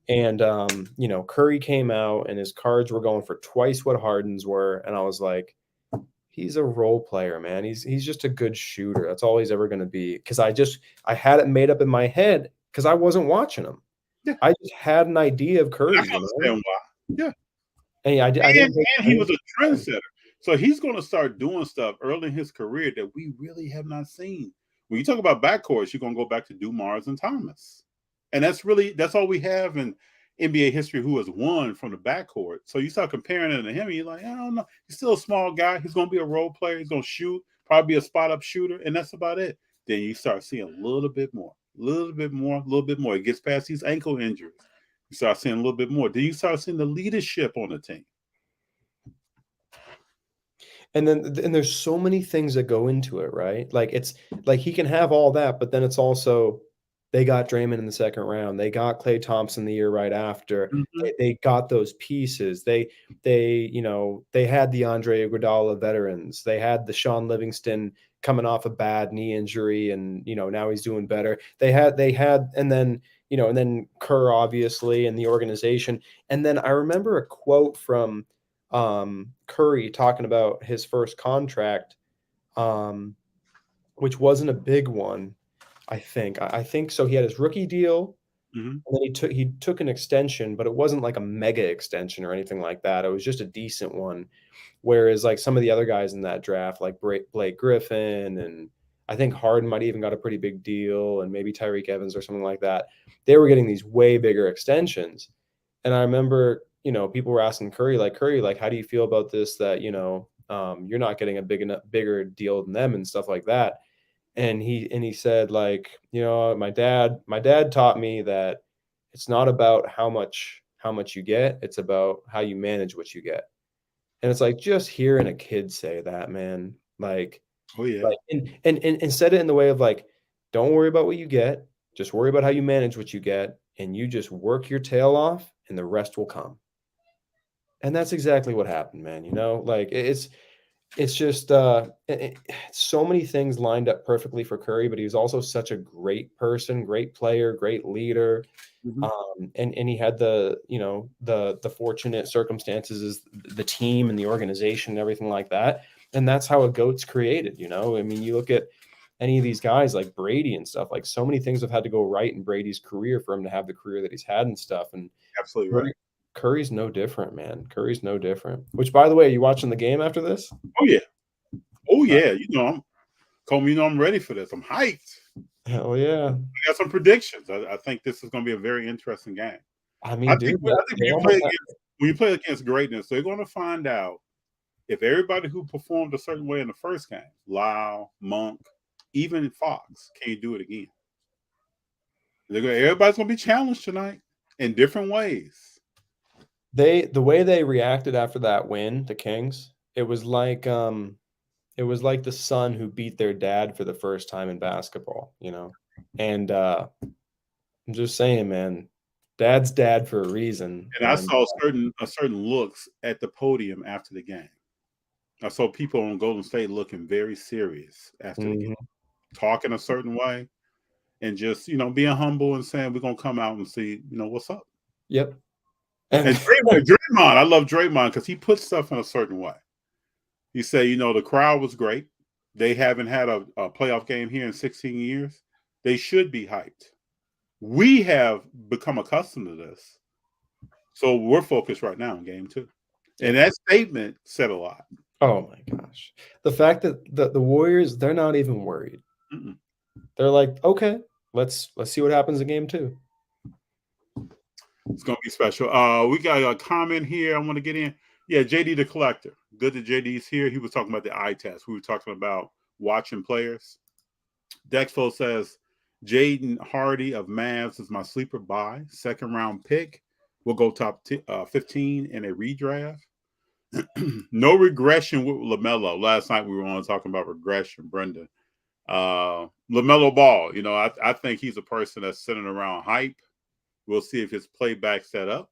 K: And, Curry came out and his cards were going for twice what Harden's were. And I was like, he's a role player, man. He's just a good shooter. That's all he's ever going to be. Because I had it made up in my head because I wasn't watching him. Yeah. I just had an idea of Curry.
B: I understand why. Yeah.
K: And
B: he was a trendsetter. So he's going to start doing stuff early in his career that we really have not seen. When you talk about backcourts, you're going to go back to Dumars and Thomas. And that's all we have in NBA history who has won from the backcourt. So you start comparing it to him, and you're like, I don't know. He's still a small guy. He's going to be a role player. He's going to shoot, probably be a spot-up shooter, and that's about it. Then you start seeing a little bit more. It gets past these ankle injuries. You start seeing a little bit more. Then you start seeing the leadership on the team.
K: And there's so many things that go into it, right? Like it's like he can have all that, but then it's also They got Draymond in the second round. They got Klay Thompson the year right after.
B: Mhm.
K: They got those pieces. They had the Andre Iguodala veterans. They had the Sean Livingston coming off a bad knee injury, and now he's doing better. They had, and then Kerr obviously, and the organization. And then I remember a quote from Curry talking about his first contract, which wasn't a big one. I think so. He had his rookie deal,
B: Mhm.
K: and then he took an extension, but it wasn't like a mega extension or anything like that. It was just a decent one. Whereas like some of the other guys in that draft, like Blake Griffin, and I think Harden might even got a pretty big deal, and maybe Tyreek Evans or something like that. They were getting these way bigger extensions. And I remember, people were asking Curry, how do you feel about this? That you're not getting a bigger deal than them and stuff like that. And he said, like, my dad taught me that it's not about how much you get, it's about how you manage what you get. And it's like, just hearing a kid say that, man,
B: Oh yeah.
K: and said it in the way of like, don't worry about what you get, just worry about how you manage what you get, and you just work your tail off and the rest will come. And that's exactly what happened, man. It's just so many things lined up perfectly for Curry, but he was also such a great person, great player, great leader.
B: Mhm.
K: And he had the fortunate circumstances as the team and the organization and everything like that. And that's how a GOAT's created, I mean, you look at any of these guys like Brady and stuff, like so many things have had to go right in Brady's career for him to have the career that he's had and stuff. And
B: Absolutely right.
K: Curry's no different, man. Curry's no different. Which, by the way, are you watching the game after this?
B: Oh yeah. Oh yeah. Coleman, I'm ready for this. I'm hyped.
K: Hell yeah.
B: I got some predictions. I think this is going to be a very interesting game.
K: I mean, dude,
B: when you play against greatness, they're going to find out if everybody who performed a certain way in the first game, Lau, Monk, even Fox, can't do it again. Everybody's going to be challenged tonight in different ways.
K: The way they reacted after that win, the Kings, it was like the son who beat their dad for the first time in basketball, And I'm just saying, man, dad's dad for a reason.
B: And I saw certain looks at the podium after the game. I saw people on Golden State looking very serious after the game, talking a certain way, and just being humble and saying we're gonna come out and see what's up.
K: Yep.
B: And Draymond, I love Draymond because he puts stuff in a certain way. He said, the crowd was great. They haven't had a playoff game here in 16 years. They should be hyped. We have become accustomed to this. So we're focused right now on game 2. And that statement said a lot.
K: Oh my gosh. The fact that the Warriors, they're not even worried.
B: Mm-mm.
K: They're like, okay, let's see what happens in game 2.
B: It's going to be special. We got a comment here I want to get in. Yeah, JD the Collector. Good that JD's here. He was talking about the eye test. We were talking about watching players. Dexfo says, Jaden Hardy of Mavs is my sleeper buy. Second round pick. We'll go top 15 in a redraft. No regression with LaMelo. Last night we were on talking about regression, Brendan. LaMelo Ball, I think he's a person that's sitting around hype. We'll see if his play backs that up.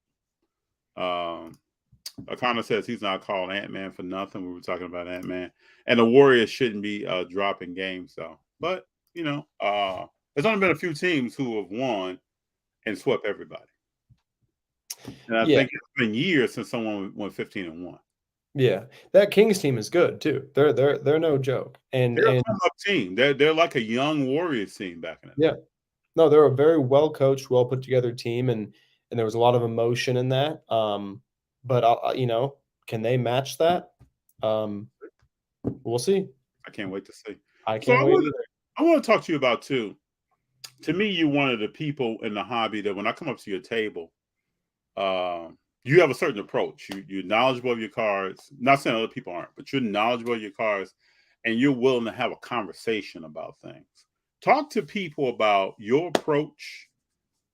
B: Akana says he's not called Ant-Man for nothing. We were talking about Ant-Man. And the Warriors shouldn't be dropping games, though. But, there's only been a few teams who have won and swept everybody. And I think it's been years since someone won 15-1.
K: Yeah, that Kings team is good too. They're no joke, and
B: they're a come-up team. They're like a young Warriors team back in the day.
K: No, they're a very well coached, well put together team, and there was a lot of emotion in that. But can they match that? We'll see.
B: I can't wait to see.
K: I can't wait.
B: I want to talk to you about too. To me, you're one of the people in the hobby that when I come up to your table, you have a certain approach. You're knowledgeable of your cards. Not saying other people aren't, but you're knowledgeable of your cards, and you're willing to have a conversation about things. Talk to people about your approach,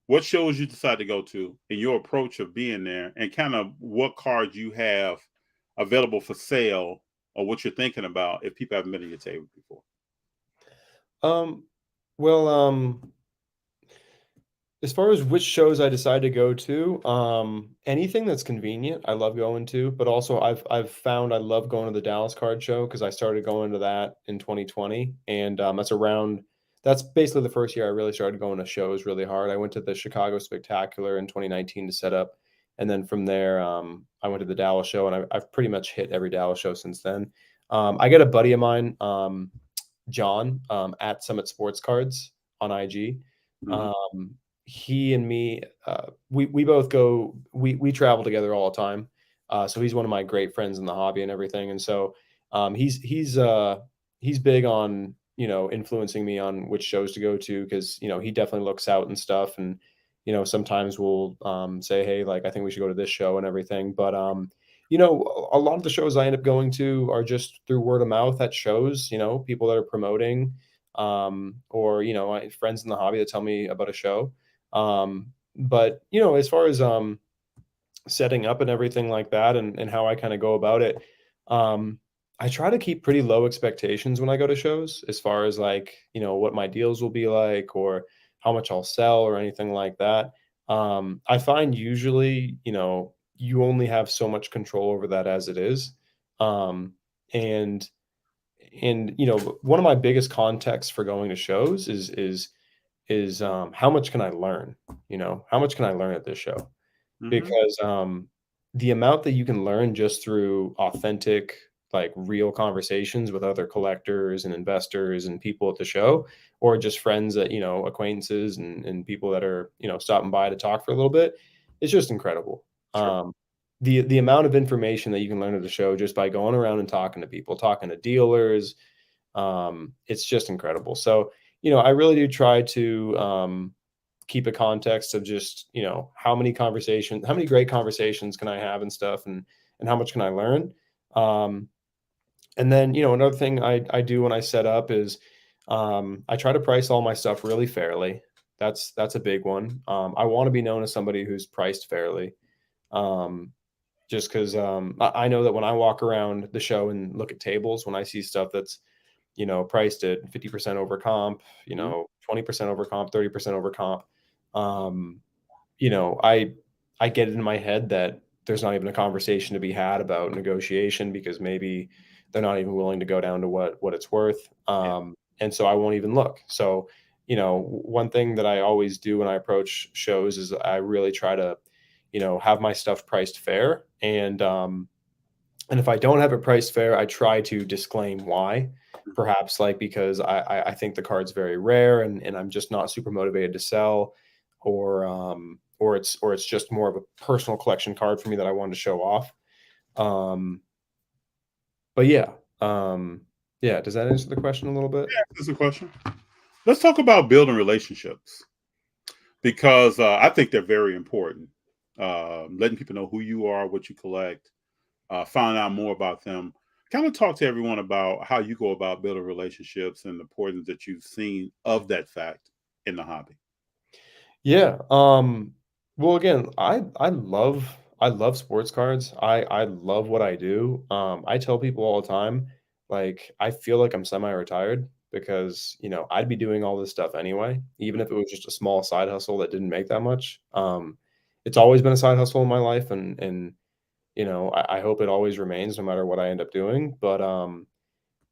B: what shows you decide to go to, and your approach of being there, and kind of what cards you have available for sale or what you're thinking about if people haven't been to your table before.
K: As far as which shows I decide to go to, anything that's convenient, I love going to. But also, I've found I love going to the Dallas Card Show because I started going to that in 2020, and that's basically the first year I really started going to shows really hard. I went to the Chicago Spectacular in 2019 to set up, and then from there, I went to the Dallas show, and I've pretty much hit every Dallas show since then. I got a buddy of mine, John, at Summit Sports Cards on IG. He and me, we both go, we travel together all the time. So he's one of my great friends in the hobby and everything. And so he's big on, influencing me on which shows to go to, because, he definitely looks out and stuff. And, sometimes we'll say, hey, like, I think we should go to this show and everything. But, a lot of the shows I end up going to are just through word of mouth at shows, people that are promoting, or, friends in the hobby that tell me about a show. But as far as setting up and everything like that, and how I kind of go about it, I try to keep pretty low expectations when I go to shows, as far as like, what my deals will be like, or how much I'll sell or anything like that. I find usually, you only have so much control over that as it is. And one of my biggest contexts for going to shows is how much can I learn? How much can I learn at this show? Because the amount that you can learn just through authentic, like, real conversations with other collectors and investors and people at the show, or just friends that, acquaintances and people that are, stopping by to talk for a little bit, it's just incredible.
B: Sure.
K: The amount of information that you can learn at the show just by going around and talking to people, talking to dealers, it's just incredible. So, I really do try to keep a context of just, how many great conversations can I have and stuff, and how much can I learn? And then, another thing I do when I set up is I try to price all my stuff really fairly. That's a big one. I want to be known as somebody who's priced fairly. Just because I know that when I walk around the show and look at tables, when I see stuff that's, priced at 50% over comp, 20% over comp, 30% over comp, I get it in my head that there's not even a conversation to be had about negotiation, because maybe they're not even willing to go down to what it's worth. And so I won't even look. So, one thing that I always do when I approach shows is I really try to, have my stuff priced fair. And if I don't have it priced fair, I try to disclaim why. Perhaps like because I think the card's very rare, and I'm just not super motivated to sell, or it's just more of a personal collection card for me that I wanted to show off. But yeah, does that answer the question a little bit?
B: Yeah, that's a question. Let's talk about building relationships, because I think they're very important. Letting people know who you are, what you collect, find out more about them. Kind of talk to everyone about how you go about building relationships and the importance that you've seen of that fact in the hobby.
K: Yeah. Well, again, I love sports cards. I love what I do. I tell people all the time, like, I feel like I'm semi-retired because, I'd be doing all this stuff anyway, even if it was just a small side hustle that didn't make that much. It's always been a side hustle in my life, and I hope it always remains no matter what I end up doing. But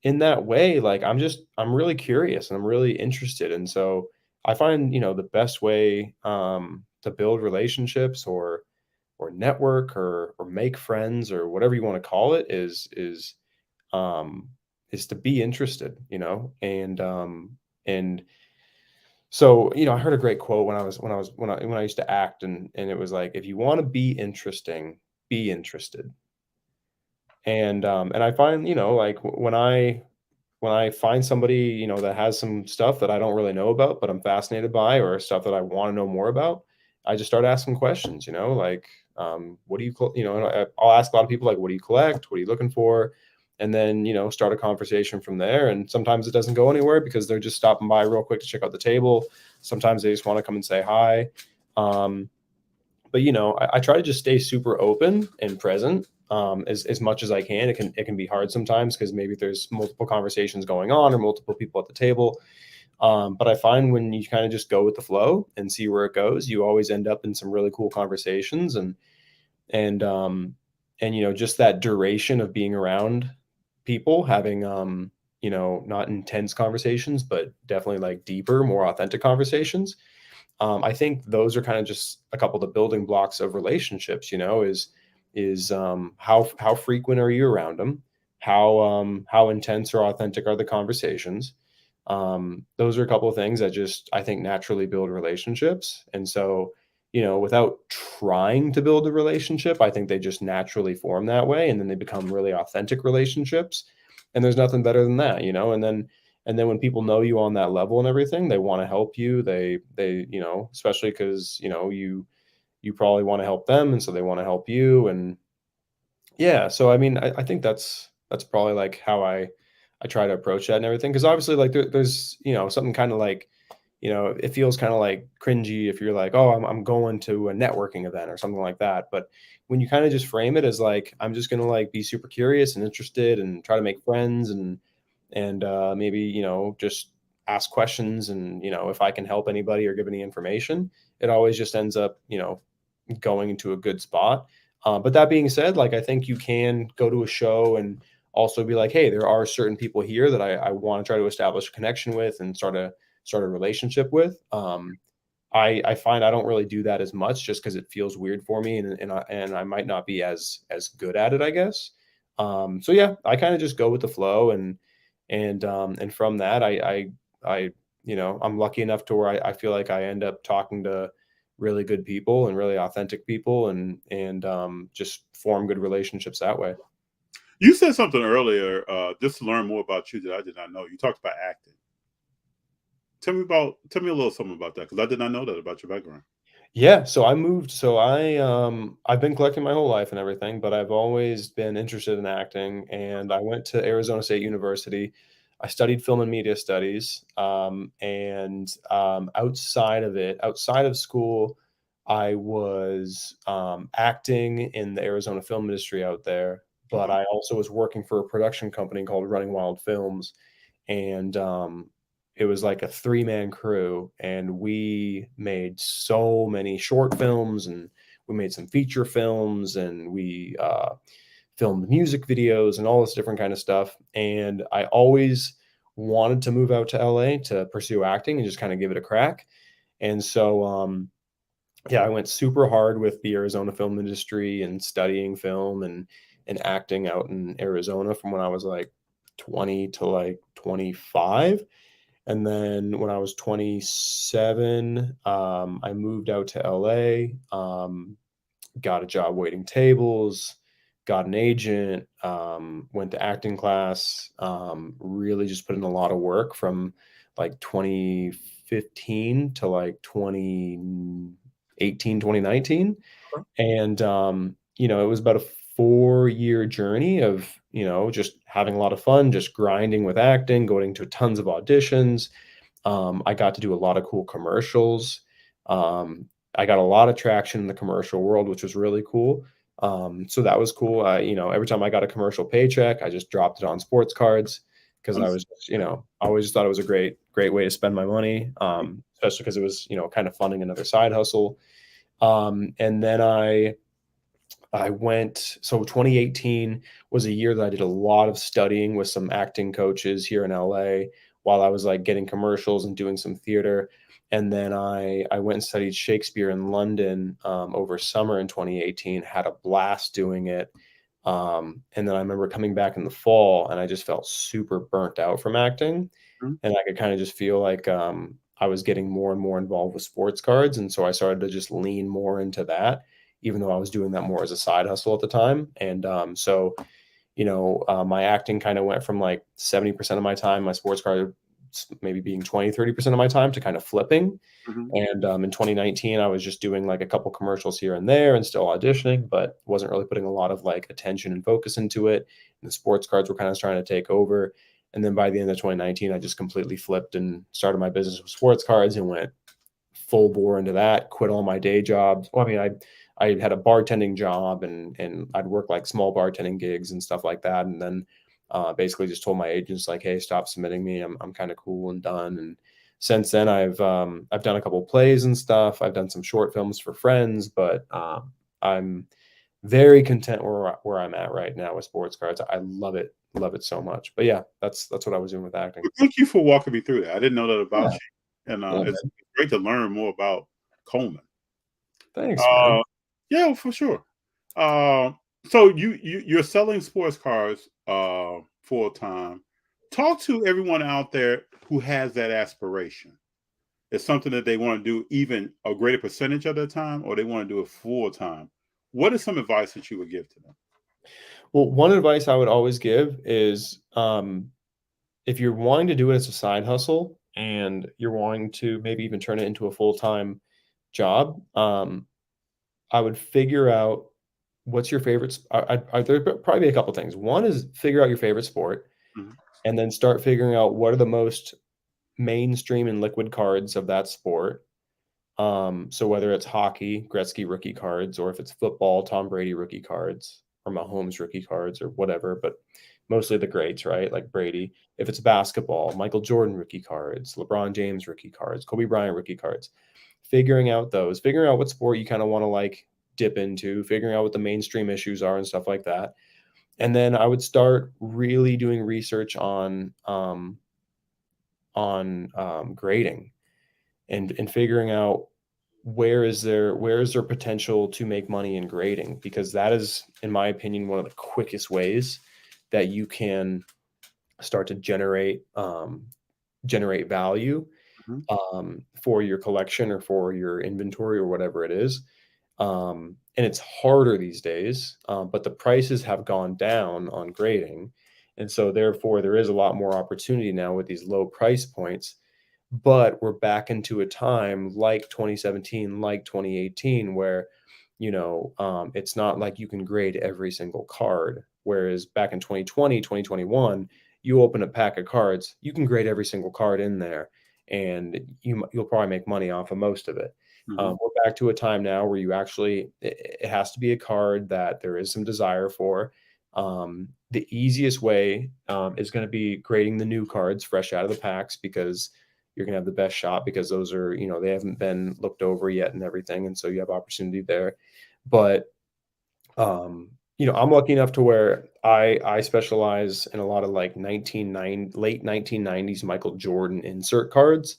K: in that way, like, I'm really curious and I'm really interested. And so I find, the best way to build relationships, or network, or make friends, or whatever you want to call it, is to be interested, and so, I heard a great quote when I used to act, and it was like, if you want to be interesting, be interested. And I find, like, when I find somebody, that has some stuff that I don't really know about, but I'm fascinated by, or stuff that I want to know more about, I just start asking questions, like, what do you, and I'll ask a lot of people, like, what do you collect? What are you looking for? And then, start a conversation from there. And sometimes it doesn't go anywhere because they're just stopping by real quick to check out the table. Sometimes they just want to come and say hi. But, I try to just stay super open and present, as much as I can. It can be hard sometimes because maybe there's multiple conversations going on or multiple people at the table. But I find when you kind of just go with the flow and see where it goes, you always end up in some really cool conversations and just that duration of being around people having not intense conversations, but definitely like deeper, more authentic conversations. I think those are kind of just a couple of the building blocks of relationships, how frequent are you around them? How intense or authentic are the conversations? Those are a couple of things that just I think naturally build relationships. And so, without trying to build a relationship, I think they just naturally form that way, and then they become really authentic relationships. And there's nothing better than that, and then when people know you on that level and everything, they want to help you. They especially because you probably want to help them, and so they want to help you. And yeah, so I mean, I think that's probably like how I try to approach that and everything. Because obviously, like there's something kind of like it feels kind of like cringy if you're like, oh, I'm going to a networking event or something like that. But when you kind of just frame it as like, I'm just gonna like be super curious and interested and try to make friends and maybe just ask questions, and if I can help anybody or give any information, it always just ends up going into a good spot. But that being said, like I think you can go to a show and also be like, hey, there are certain people here that I want to try to establish a connection with and start a relationship with. I find I don't really do that as much just because it feels weird for me, and I might not be as good at it, I guess. So yeah, I kind of just go with the flow, and from that, I I'm lucky enough to where I feel like I end up talking to really good people and really authentic people, and just form good relationships that way.
B: You said something earlier, just to learn more about you that I did not know. You talked about acting. Tell me a little something about that, because I did not know that about your background.
K: Yeah, so I've been collecting my whole life and everything, but I've always been interested in acting, and I went to Arizona State University. I studied film and media studies, and outside of school, I was acting in the Arizona film industry out there, but I also was working for a production company called Running Wild Films, and it was like a three-man crew, and we made so many short films, and we made some feature films, and we filmed music videos and all this different kind of stuff. And I always wanted to move out to LA to pursue acting and just kind of give it a crack. And so yeah, I went super hard with the Arizona film industry and studying film and acting out in Arizona from when I was like 20 to like 25. And then when I was 27, I moved out to LA, got a job waiting tables, got an agent, went to acting class, really just put in a lot of work from like 2015 to like 2018, 2019. And, it was about a 4-year journey of, just having a lot of fun, just grinding with acting, going to tons of auditions. I got to do a lot of cool commercials. I got a lot of traction in the commercial world, which was really cool. So that was cool. Every time I got a commercial paycheck, I just dropped it on sports cards because I was, I always just thought it was a great way to spend my money, especially because it was, kind of funding another side hustle. And then I went, so 2018 was a year that I did a lot of studying with some acting coaches here in LA while I was like getting commercials and doing some theater. And then I went and studied Shakespeare in London over summer in 2018, had a blast doing it. And then I remember coming back in the fall and I just felt super burnt out from acting. And I could kind of just feel like I was getting more and more involved with sports cards. And so I started to just lean more into that, even though I was doing that more as a side hustle at the time. And my acting kind of went from like 70% of my time, my sports card maybe being 20-30% of my time, to kind of flipping. And in 2019, I was just doing like a couple commercials here and there and still auditioning, but wasn't really putting a lot of like attention and focus into it. And the sports cards were kind of trying to take over. And then by the end of 2019, I just completely flipped and started my business with sports cards and went full bore into that, quit all my day jobs. Well, I mean, I had a bartending job and I'd work like small bartending gigs and stuff like that. And then basically just told my agents like, hey, stop submitting me. I'm kind of cool and done. And since then, I've done a couple plays and stuff. I've done some short films for friends, but I'm very content where I'm at right now with sports cards. I love it so much. But yeah, that's what I was doing with acting.
B: Well, thank you for walking me through that. I didn't know that about
K: Yeah.
B: you, and
K: Yeah,
B: it's great to learn more about Coleman.
K: Thanks, man.
B: Yeah, for sure. So you're selling sports cards full time. Talk to everyone out there who has that aspiration. It's something that they want to do even a greater percentage of their time, or they want to do it full time. What is some advice that you would give to them?
K: Well, one advice I would always give is if you're wanting to do it as a side hustle and you're wanting to maybe even turn it into a full-time job, I would figure out what's your favorite. There'd probably be a couple things. One is figure out your favorite sport, and then start figuring out what are the most mainstream and liquid cards of that sport. So whether it's hockey, Gretzky rookie cards, or if it's football, Tom Brady rookie cards, or Mahomes rookie cards, or whatever, but mostly the greats, right? Like Brady. If it's basketball, Michael Jordan rookie cards, LeBron James rookie cards, Kobe Bryant rookie cards. Figuring out what sport you kind of want to like dip into, figuring out what the mainstream issues are and stuff like that. And then I would start really doing research on grading and figuring out where is there potential to make money in grading, because that is, in my opinion, one of the quickest ways that you can start to generate value for your collection or for your inventory or whatever it is. And it's harder these days, but the prices have gone down on grading. And so therefore there is a lot more opportunity now with these low price points. But we're back into a time like 2017, like 2018, where, it's not like you can grade every single card. Whereas back in 2020, 2021, you open a pack of cards, you can grade every single card in there, and you'll probably make money off of most of it. We're back to a time now where it has to be a card that there is some desire for. The easiest way is going to be grading the new cards fresh out of the packs, because you're going to have the best shot, because those are, they haven't been looked over yet and everything. And so you have opportunity there. But, I'm lucky enough to where I specialize in a lot of like late 1990s Michael Jordan insert cards.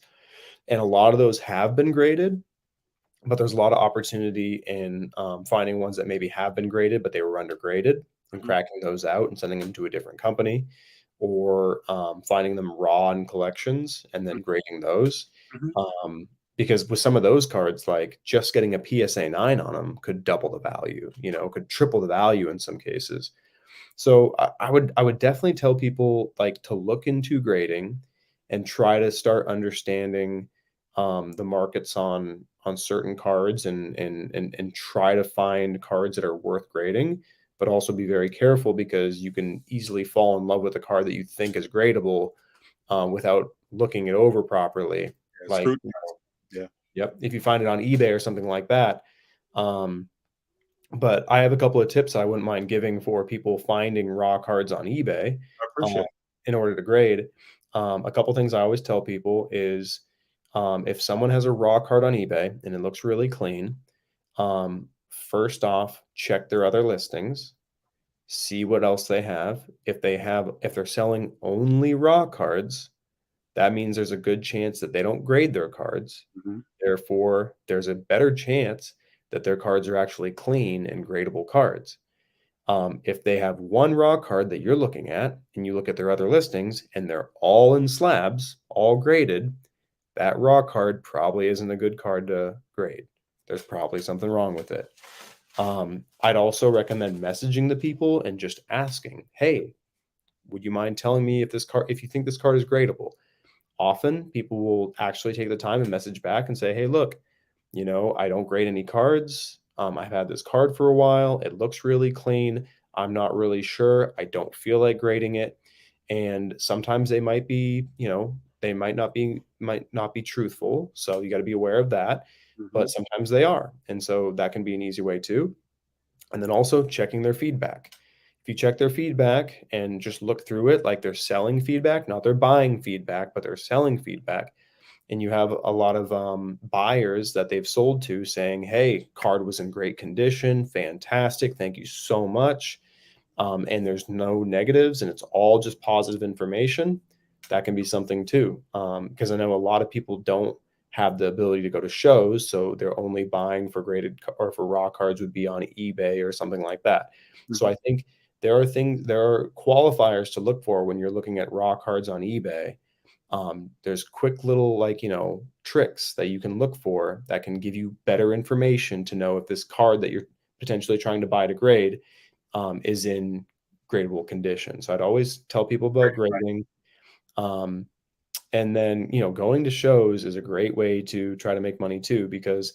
K: And a lot of those have been graded, but there's a lot of opportunity in finding ones that maybe have been graded, but they were undergraded, and cracking those out and sending them to a different company, or finding them raw in collections and then grading those. Because with some of those cards, like just getting a PSA 9 on them could double the value, could triple the value in some cases. So I would definitely tell people like to look into grading and try to start understanding the markets on certain cards, and try to find cards that are worth grading, but also be very careful, because you can easily fall in love with a card that you think is gradable without looking it over properly. Like, yep, if you find it on eBay or something like that. But I have a couple of tips I wouldn't mind giving for people finding raw cards on eBay in order to grade. A couple things I always tell people is, if someone has a raw card on eBay and it looks really clean, first off, check their other listings, see what else they have. If they're selling only raw cards, that means there's a good chance that they don't grade their cards. Therefore, there's a better chance that their cards are actually clean and gradable cards. If they have one raw card that you're looking at and you look at their other listings and they're all in slabs, all graded, that raw card probably isn't a good card to grade. There's probably something wrong with it. I'd also recommend messaging the people and just asking, hey, would you mind telling me if you think this card is gradable? Often people will actually take the time and message back and say, hey, look, I don't grade any cards. I've had this card for a while. It looks really clean. I'm not really sure. I don't feel like grading it. And sometimes they might be, they might not be truthful. So you got to be aware of that. But sometimes they are. And so that can be an easy way too. And then also checking their feedback. If you check their feedback and just look through it like they're selling feedback, not their buying feedback, but they're selling feedback, and you have a lot of buyers that they've sold to saying, hey, card was in great condition, fantastic, thank you so much. And there's no negatives and it's all just positive information. That can be something too. Because I know a lot of people don't have the ability to go to shows, so they're only buying for graded or for raw cards would be on eBay or something like that. So I think there are qualifiers to look for when you're looking at raw cards on eBay. There's quick little tricks that you can look for that can give you better information to know if this card that you're potentially trying to buy to grade is in gradable condition. So I'd always tell people about grading. And then, going to shows is a great way to try to make money too, because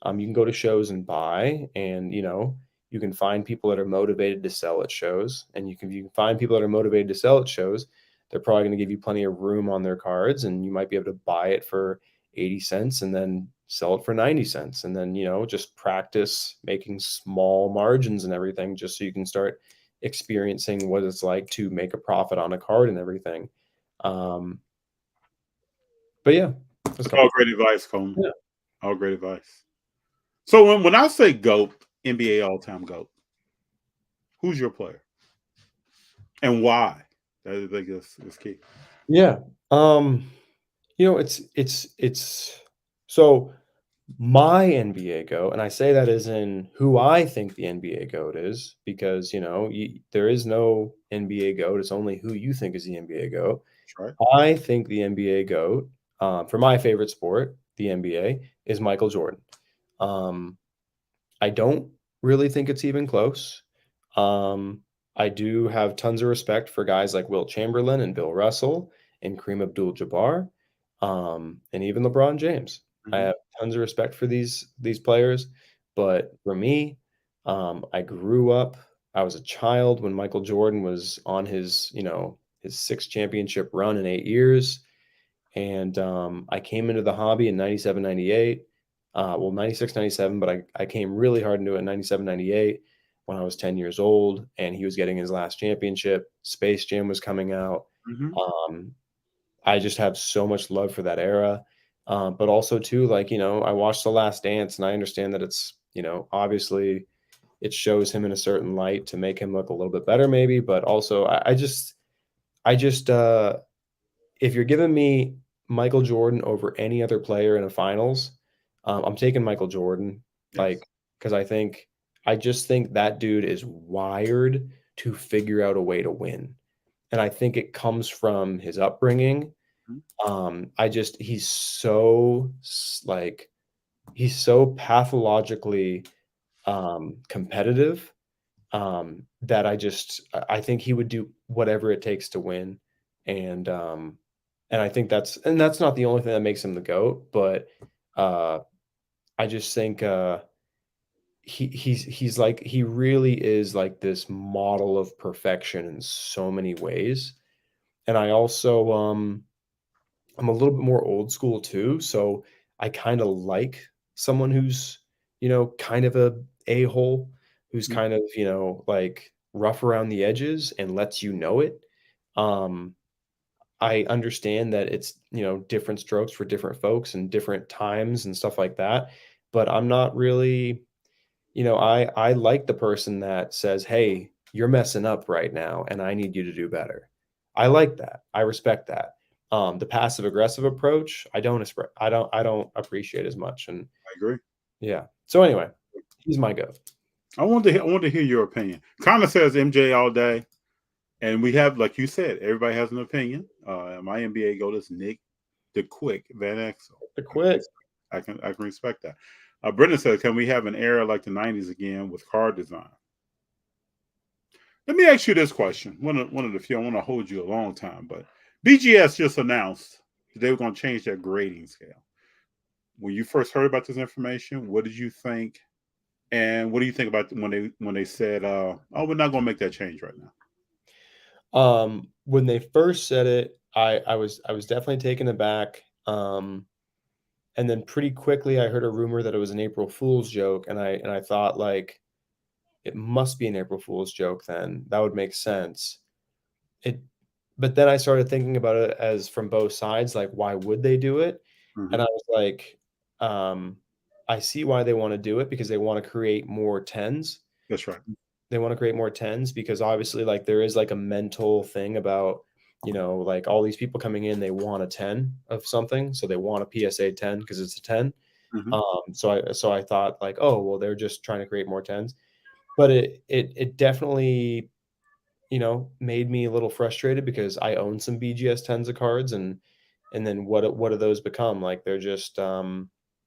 K: you can go to shows and buy, and you can find people that are motivated to sell at shows, and you can find people that are motivated to sell at shows. They're probably going to give you plenty of room on their cards, and you might be able to buy it for 80 cents and then sell it for 90 cents. And then, just practice making small margins and everything, just so you can start experiencing what it's like to make a profit on a card and everything. But yeah,
B: that's all great advice, Coleman.
K: Yeah.
B: All great advice. So when I say GOAT, NBA all-time GOAT, who's your player and why? I think is key.
K: Yeah. It's so my NBA GOAT, and I say that as in who I think the NBA GOAT is, because there is no NBA GOAT. It's only who you think is the NBA GOAT.
B: That's right.
K: I think the NBA GOAT, for my favorite sport, the NBA, is Michael Jordan. I don't really think it's even close. I do have tons of respect for guys like Wilt Chamberlain and Bill Russell and Kareem Abdul-Jabbar, and even LeBron James. I have tons of respect for these players, but for me, I grew up. I was a child when Michael Jordan was on his his 6th championship run in 8 years, and I came into the hobby in 97, 98. 96, 97, but I came really hard into it in 97, 98 when I was 10 years old, and he was getting his last championship. Space Jam was coming out. I just have so much love for that era. But also too, I watched The Last Dance, and I understand that it's, obviously it shows him in a certain light to make him look a little bit better maybe, but also I just if you're giving me Michael Jordan over any other player in a finals, I'm taking Michael Jordan, because I just think that dude is wired to figure out a way to win. And I think it comes from his upbringing. He's so pathologically competitive, that I think he would do whatever it takes to win. And I think that's not the only thing that makes him the GOAT, but I just think he really is like this model of perfection in so many ways. And I also I'm a little bit more old school too, so I kind of like someone who's kind of a-hole, who's kind of rough around the edges and lets you know it. I understand that it's different strokes for different folks and different times and stuff like that, but I'm not really I like the person that says, hey, you're messing up right now and I need you to do better. I like that. I respect that. The passive aggressive approach, I don't appreciate as much. And
B: I agree.
K: Yeah. So anyway, he's my GOAT.
B: I want to hear your opinion. Connor says MJ all day, and we have, like you said, everybody has an opinion. My NBA GOAT is Nick the Quick Van Exel.
K: The Quick.
B: I can respect that. Brendan says, can we have an era like the 90s again with card design? Let me ask you this question. One of the few. I want to hold you a long time, but BGS just announced they were going to change their grading scale. When you first heard about this information, what did you think? And what do you think about when they said, "Oh, we're not going to make that change right
K: now"? When they first said it, I was definitely taken aback. And then pretty quickly, I heard a rumor that it was an April Fool's joke, and I thought it must be an April Fool's joke. Then that would make sense. But then I started thinking about it as from both sides, why would they do it?
B: Mhm.
K: And I was like, I see why they want to do it because they want to create more tens.
B: That's right.
K: They want to create more tens because obviously, like, there is like a mental thing about, like all these people coming in, they want a 10 of something. So they want a PSA 10 because it's a 10.
B: Mhm.
K: So I thought like, oh, well, they're just trying to create more tens. But it definitely, made me a little frustrated because I own some BGS tens of cards and then what do those become? Like they're just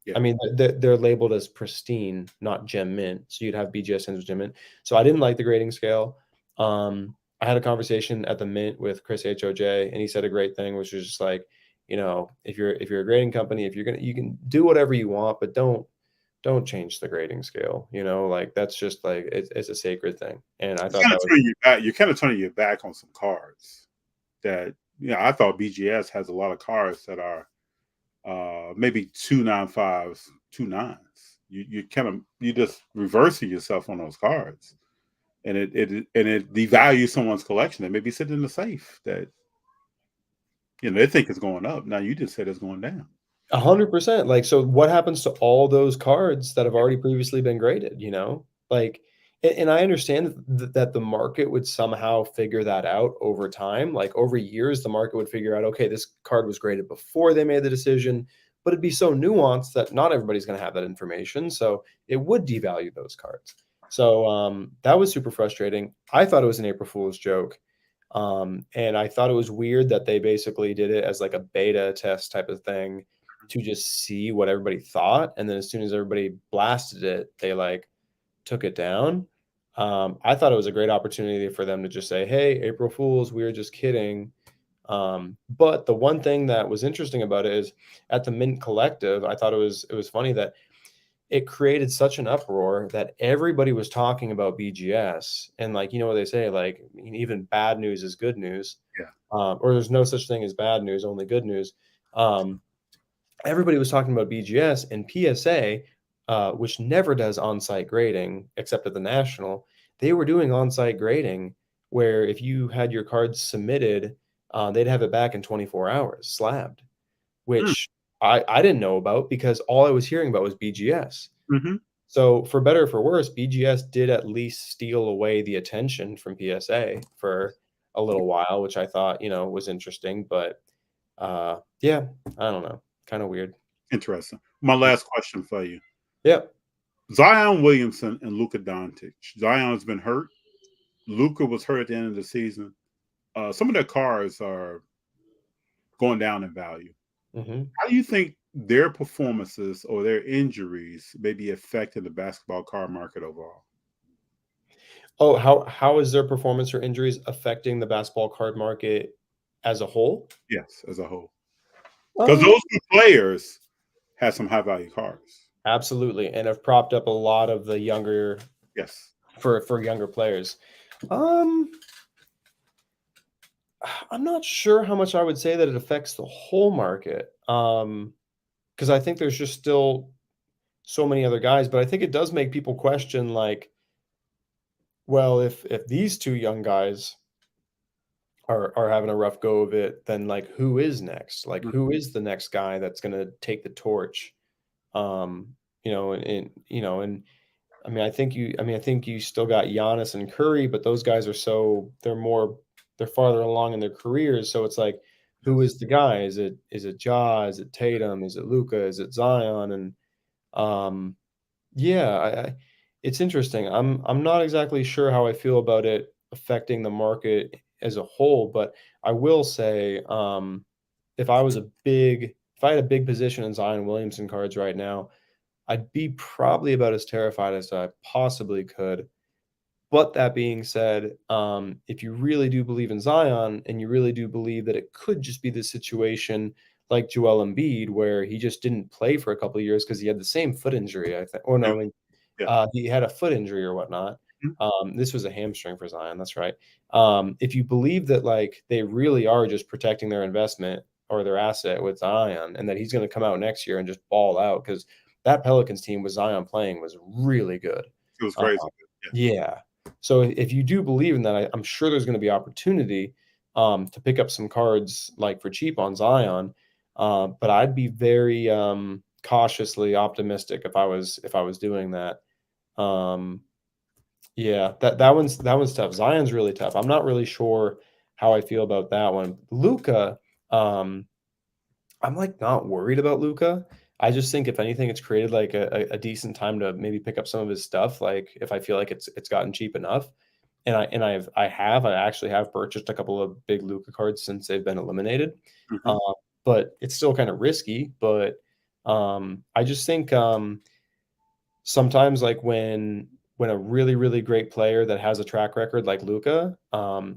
B: Yeah.
K: I mean they're labeled as pristine, not gem mint. So you'd have BGS tens with gem mint. So I didn't like the grading scale. I had a conversation at the Mint with Chris HOJ, and he said a great thing, which was just like, if you're a grading company, if you can do whatever you want, but don't change the grading scale. Like that's just like it's a sacred thing. And I thought that was
B: You're kind of turning your back on some cards that I thought BGS has a lot of cards that are maybe 295s, 29s. You just reversing yourself on those cards, and it devalues someone's collection that may be sitting in the safe that they think is going up. Now you just said it's going down.
K: 100%. Like, so what happens to all those cards that have already previously been graded, Like, and I understand that the market would somehow figure that out over time. Like over years, the market would figure out, okay, this card was graded before they made the decision, but it'd be so nuanced that not everybody's going to have that information. So it would devalue those cards. So that was super frustrating. I thought it was an April Fool's joke. And I thought it was weird that they basically did it as like a beta test type of thing to just see what everybody thought. And then as soon as everybody blasted it, they like took it down. I thought it was a great opportunity for them to just say, hey, April Fools, we were just kidding. But the one thing that was interesting about it is at the Mint Collective, I thought it was funny that it created such an uproar that everybody was talking about BGS. And like, what they say, like even bad news is good news.
B: Yeah.
K: Or there's no such thing as bad news, only good news. Everybody was talking about BGS and PSA, which never does on-site grading except at the National. They were doing on-site grading where if you had your cards submitted, they'd have it back in 24 hours, slabbed, which I didn't know about because all I was hearing about was BGS.
B: Mm-hmm.
K: So for better or for worse, BGS did at least steal away the attention from PSA for a little while, which I thought, was interesting. But yeah, I don't know. Kind of weird.
B: Interesting. My last question for you.
K: Yep.
B: Zion Williamson and Luka Doncic. Zion's been hurt. Luka was hurt at the end of the season. Some of their cards are going down in value.
K: Mm-hmm.
B: How do you think their performances or their injuries may be affecting the basketball card market overall?
K: Oh, how is their performance or injuries affecting the basketball card market as a whole?
B: Yes, as a whole. Because those two players have some high value cards.
K: Absolutely, and have propped up a lot of the younger.
B: Yes.
K: For younger players. I'm not sure how much I would say that it affects the whole market. Because I think there's just still so many other guys, but I think it does make people question, like, well, if these two young guys are having a rough go of it, then like who is next? Like who is the next guy that's gonna take the torch? And I mean, I think you still got Giannis and Curry, but those guys are they're farther along in their careers. So it's like, who is the guy? Is it Ja? Is it Tatum? Is it Luka? Is it Zion? And yeah, it's interesting. I'm not exactly sure how I feel about it affecting the market as a whole, but I will say, if I had a big position in Zion Williamson cards right now, I'd be probably about as terrified as I possibly could. But that being said, if you really do believe in Zion and you really do believe that it could just be the situation like Joel Embiid, where he just didn't play for a couple of years because he had the same foot injury, I think. Or no, he had a foot injury or whatnot. This was a hamstring for Zion. That's right. If you believe that like they really are just protecting their investment or their asset with Zion and that he's going to come out next year and just ball out, because that Pelicans team with Zion playing was really good.
B: It was crazy.
K: Yeah. So if you do believe in that, I'm sure there's going to be opportunity to pick up some cards like for cheap on Zion. But I'd be very cautiously optimistic if I was doing that. Yeah, that one's tough. Zion's really tough. I'm not really sure how I feel about that one. Luka, I'm like not worried about Luka. I just think if anything, it's created like a decent time to maybe pick up some of his stuff. Like if I feel like it's gotten cheap enough, and I actually have purchased a couple of big Luka cards since they've been eliminated.
B: Mhm.
K: But it's still kind of risky. But I just think sometimes like when a really really great player that has a track record like Luka,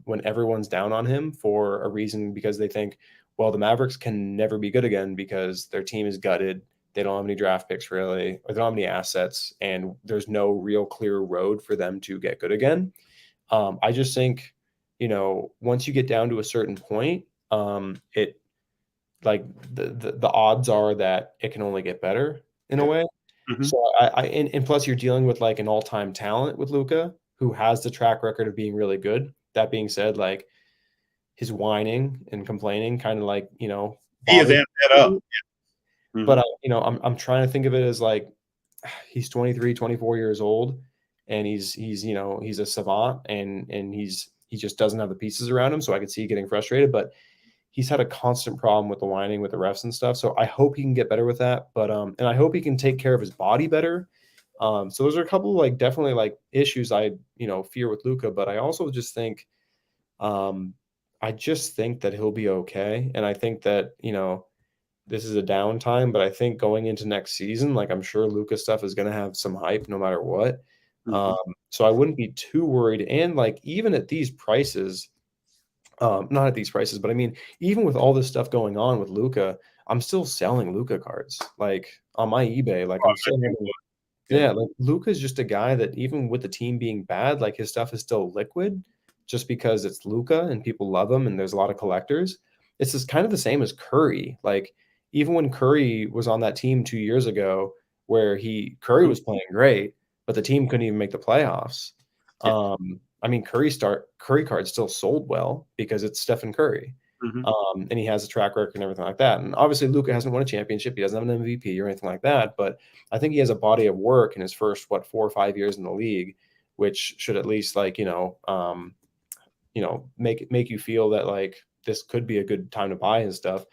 K: when everyone's down on him for a reason because they think, well, the Mavericks can never be good again because their team is gutted. They don't have any draft picks really, or they don't have any assets, and there's no real clear road for them to get good again. I just think, once you get down to a certain point, it like the odds are that it can only get better in a way.
B: Mhm.
K: So and plus you're dealing with like an all-time talent with Luka who has the track record of being really good. That being said, like his whining and complaining kind of like,
B: He has
K: bothers
B: amped that up.
K: me.
B: Mhm.
K: But I'm trying to think of it as like he's 23, 24 years old and he's a savant and he just doesn't have the pieces around him. So I could see getting frustrated, but he's had a constant problem with the whining with the refs and stuff. So I hope he can get better with that. But and I hope he can take care of his body better. So those are a couple of like definitely like issues I fear with Luka, but I also just think I just think that he'll be okay. And I think that, this is a downtime, but I think going into next season, like I'm sure Luka stuff is gonna have some hype no matter what.
B: Mhm.
K: So I wouldn't be too worried. And like even at these prices, not at these prices, but I mean, even with all this stuff going on with Luka, I'm still selling Luka cards like on my eBay. Like I'm still having, yeah, like Luka's just a guy that even with the team being bad, like his stuff is still liquid just because it's Luka and people love him and there's a lot of collectors. It's just kind of the same as Curry. Like even when Curry was on that team 2 years ago, where Curry was playing great, but the team couldn't even make the playoffs.
B: Yeah.
K: I mean, Curry cards still sold well because it's Stephen Curry.
B: Mhm.
K: And he has a track record and everything like that. And obviously, Luka hasn't won a championship. He doesn't have an MVP or anything like that. But I think he has a body of work in his first 4 or 5 years in the league, which should at least make you feel that like this could be a good time to buy and stuff.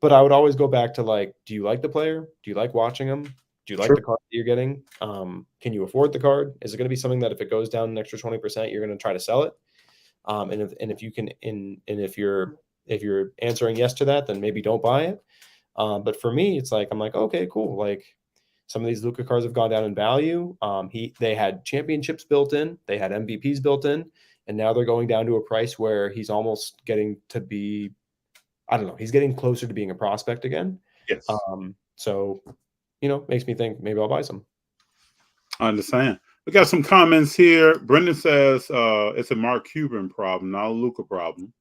K: But I would always go back to like, do you like the player? Do you like watching him? Do you like the card that you're getting? Can you afford the card? Is it going to be something that if it goes down an extra 20%, you're going to try to sell it? And if you can, and if you're answering yes to that, then maybe don't buy it. But for me, it's like I'm like, okay, cool. Like some of these Luka cards have gone down in value. They had championships built in, they had MVPs built in, and now they're going down to a price where he's almost getting to be, I don't know, he's getting closer to being a prospect again.
B: Yes.
K: So makes me think maybe I'll buy some.
B: I understand. We got some comments here. Brendan says it's a Mark Cuban problem, not a Luka problem.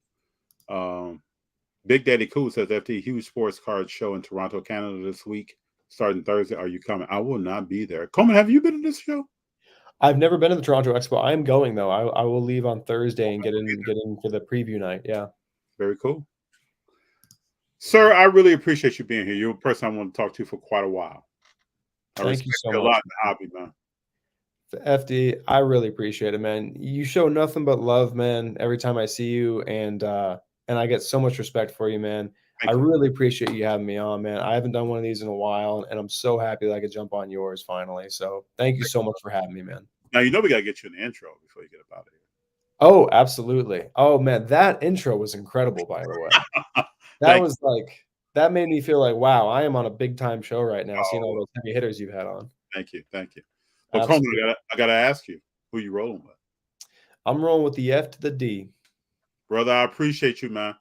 B: Big Daddy Cool says FD huge sports card show in Toronto, Canada this week, starting Thursday. Are you coming? I will not be there. Coleman, have you been to this show?
K: I've never been to the Toronto Expo. I am going though. I will leave on Thursday and get in for the preview night. Yeah.
B: Very cool. Sir, I really appreciate you being here. You're a person I want to talk to for quite a while.
K: Thank you so much.
B: A lot in the hobby, man.
K: FD, I really appreciate it, man. You show nothing but love, man, every time I see you, and I get so much respect for you, man. I really appreciate you having me on, man. I haven't done one of these in a while, and I'm so happy that I could jump on yours finally. So thank you so much for having me, man.
B: Now, we got to get you in the intro before you get up out of here.
K: Oh, absolutely. Oh, man, that intro was incredible, by the way. That made me feel like, wow, I am on a big-time show right now, seeing all those heavy hitters you've had on.
B: Thank you. Well, Coleman, I got to ask you, who you rolling with?
K: I'm rolling with the F to the D.
B: Brother, I appreciate you, man.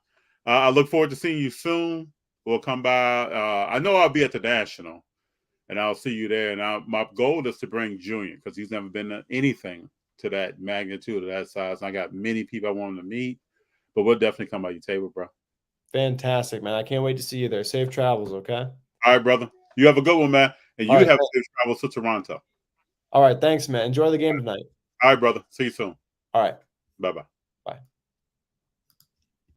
B: I look forward to seeing you soon. We'll come by. I know I'll be at the National, and I'll see you there. And my goal is to bring Junior because he's never been to anything to that magnitude of that size. And I got many people I want him to meet, but we'll definitely come by your table, bro.
K: Fantastic, man. I can't wait to see you there. Safe travels, okay?
B: All right, brother. You have a good one, man. And you have safe travels to Toronto.
K: All right. Thanks, man. Enjoy the game tonight.
B: All right, brother. See you soon.
K: All right.
B: Bye-bye.